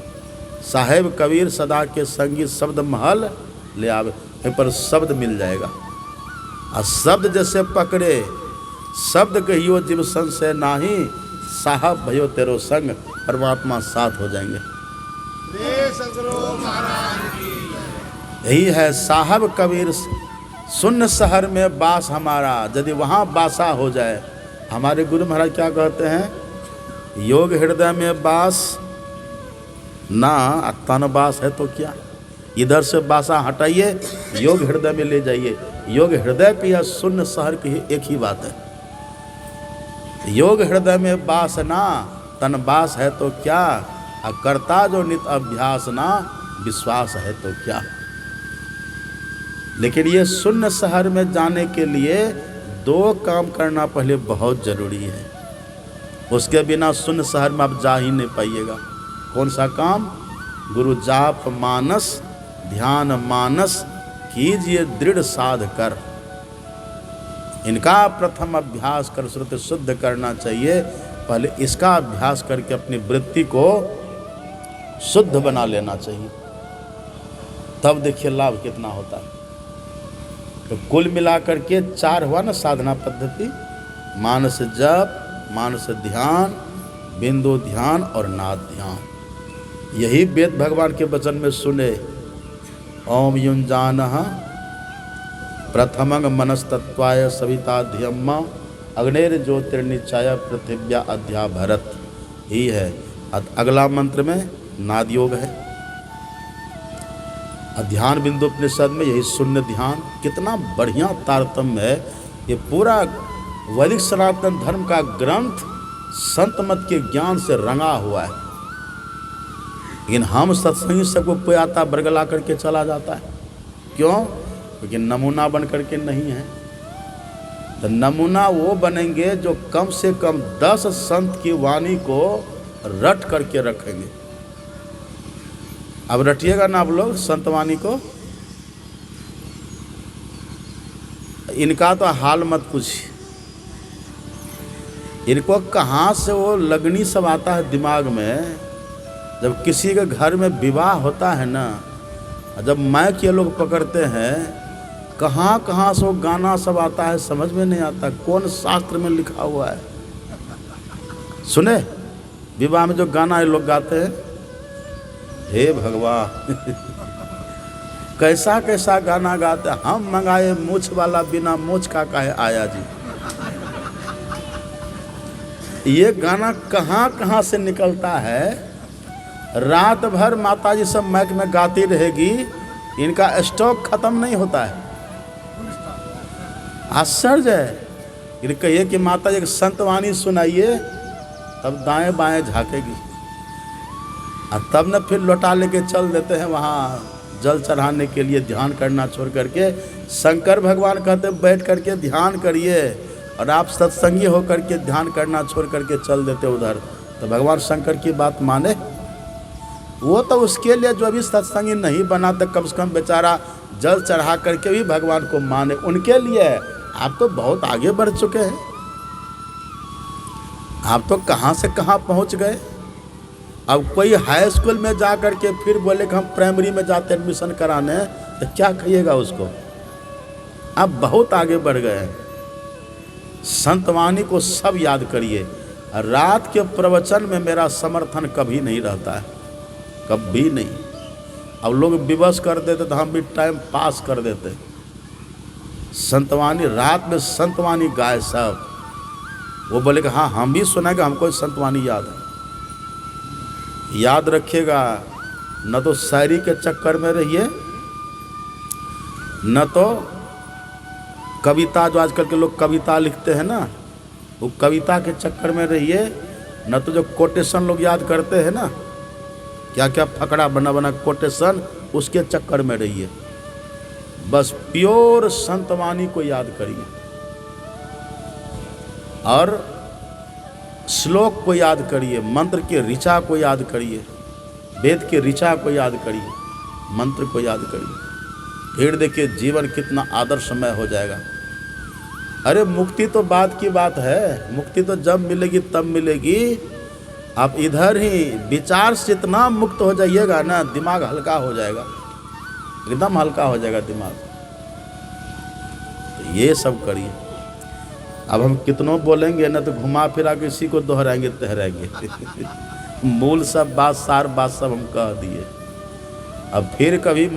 साहेब कबीर सदा के संगी शब्द महल ले आवे। वहीं पर शब्द मिल जाएगा। और शब्द जैसे पकड़े, शब्द कहियो जीव संशय नाही, साहब भयो तेरो संग, परमात्मा साथ हो जाएंगे। यही है साहब कबीर शून्य शहर में वास हमारा। यदि वहाँ वासा हो जाए, हमारे गुरु महाराज क्या कहते हैं? योग हृदय में वास ना, तन वास है तो क्या। इधर से वासा हटाइए, योग हृदय में ले जाइए। योग हृदय की या शून्य शहर की एक ही बात है। योग हृदय में वास ना, तन वास है तो क्या। करता जो नित अभ्यास ना, विश्वास है तो क्या। लेकिन ये शून्य शहर में जाने के लिए 2 काम करना पहले बहुत जरूरी है। उसके बिना शून्य शहर में आप जा ही नहीं पाइएगा। कौन सा काम? गुरु जाप मानस, ध्यान मानस, कीजिए दृढ़ साध कर। इनका प्रथम अभ्यास कर श्रुति शुद्ध करना चाहिए। पहले इसका अभ्यास करके अपनी वृत्ति को शुद्ध बना लेना चाहिए, तब देखिए लाभ कितना होता है। तो कुल मिलाकर के 4 हुआ ना साधना पद्धति। मानस जप, मानस ध्यान, बिंदु ध्यान और नाद ध्यान। यही वेद भगवान के वचन में सुने। ओम युंजानः प्रथमं मनस्तत्वाय सविता धियम अग्नेर ज्योतिर्निचाय पृथिव्या अध्या भरत। ही है। अगला मंत्र में नाद योग है। ध्यान बिंदु उपनिषद में यही शून्य ध्यान। कितना बढ़िया तारतम्य है। ये पूरा वैदिक सनातन धर्म का ग्रंथ संत मत के ज्ञान से रंगा हुआ है। लेकिन हम सत्संगी सबको कोई आता बरगला करके चला जाता है। क्यों? क्योंकि नमूना बन करके नहीं है। तो नमूना वो बनेंगे जो कम से कम 10 संत की वाणी को रट करके रखेंगे। अब रटिएगा ना आप लोग संत वाणी को। इनका तो हाल मत पूछिए। इनको कहाँ से वो लगनी सब आता है दिमाग में। जब किसी के घर में विवाह होता है ना, जब माइक ये लोग पकड़ते हैं कहाँ कहाँ से वो गाना सब आता है, समझ में नहीं आता कौन शास्त्र में लिखा हुआ है। सुने विवाह में जो गाना ये लोग गाते हैं, हे भगवान कैसा कैसा गाना गाते हैं। हम मंगाए मूछ वाला बिना मूछ का काहे आया जी। ये गाना कहाँ कहाँ से निकलता है। रात भर माताजी सब माइक में गाती रहेगी, इनका स्टॉक खत्म नहीं होता है। आश्चर्य है। फिर कहिए कि माताजी की संतवाणी सुनाइए, तब दाएं बाएं झाकेगी और तब न फिर लौटा लेके चल देते हैं वहाँ जल चढ़ाने के लिए। ध्यान करना छोड़ करके शंकर भगवान कहते बैठ करके ध्यान करिए, और आप सत्संगी होकर के ध्यान करना छोड़ करके चल देते उधर। तो भगवान शंकर की बात माने? वो तो उसके लिए जो अभी सत्संगी नहीं बना तो कम से कम बेचारा जल चढ़ा करके भी भगवान को माने, उनके लिए। आप तो बहुत आगे बढ़ चुके हैं, आप तो कहाँ से कहाँ पहुँच गए। अब कोई हाई स्कूल में जा कर के फिर बोले कि हम प्राइमरी में जाते एडमिशन कराने, तो क्या कहिएगा उसको। आप बहुत आगे बढ़ गए हैं। संतवाणी को सब याद करिए। रात के प्रवचन में मेरा समर्थन कभी नहीं रहता है, कभी नहीं। अब लोग विवश कर देते तो हम भी टाइम पास कर देते। संतवाणी रात में संतवाणी गाए सब। वो बोले कि हाँ हम भी सुनाएंगे, हमको संतवाणी याद है। याद रखिएगा, न तो शायरी के चक्कर में रहिए, न तो कविता, जो आजकल के लोग कविता लिखते हैं ना, वो कविता के चक्कर में रहिए। न तो जो कोटेशन लोग याद करते हैं ना, क्या क्या फकड़ा बना बना कोटेशन, उसके चक्कर में रहिए। बस प्योर संतवाणी को याद करिए और श्लोक को याद करिए, मंत्र के ऋचा को याद करिए, वेद के ऋचा को याद करिए, मंत्र को याद करिए। फिर देखिए जीवन कितना आदर्शमय हो जाएगा। अरे मुक्ति तो बात की बात है, मुक्ति तो जब मिलेगी तब मिलेगी। आप इधर ही विचार से इतना मुक्त हो जाइएगा ना, दिमाग हल्का हो जाएगा, एकदम हल्का हो जाएगा दिमाग। तो ये सब करिए। अब हम कितनों बोलेंगे ना, तो घुमा फिरा के इसी को दोहराएंगे तहराएंगे। मूल सब बात, सार बात सब हम कह दिए। अब फिर कभी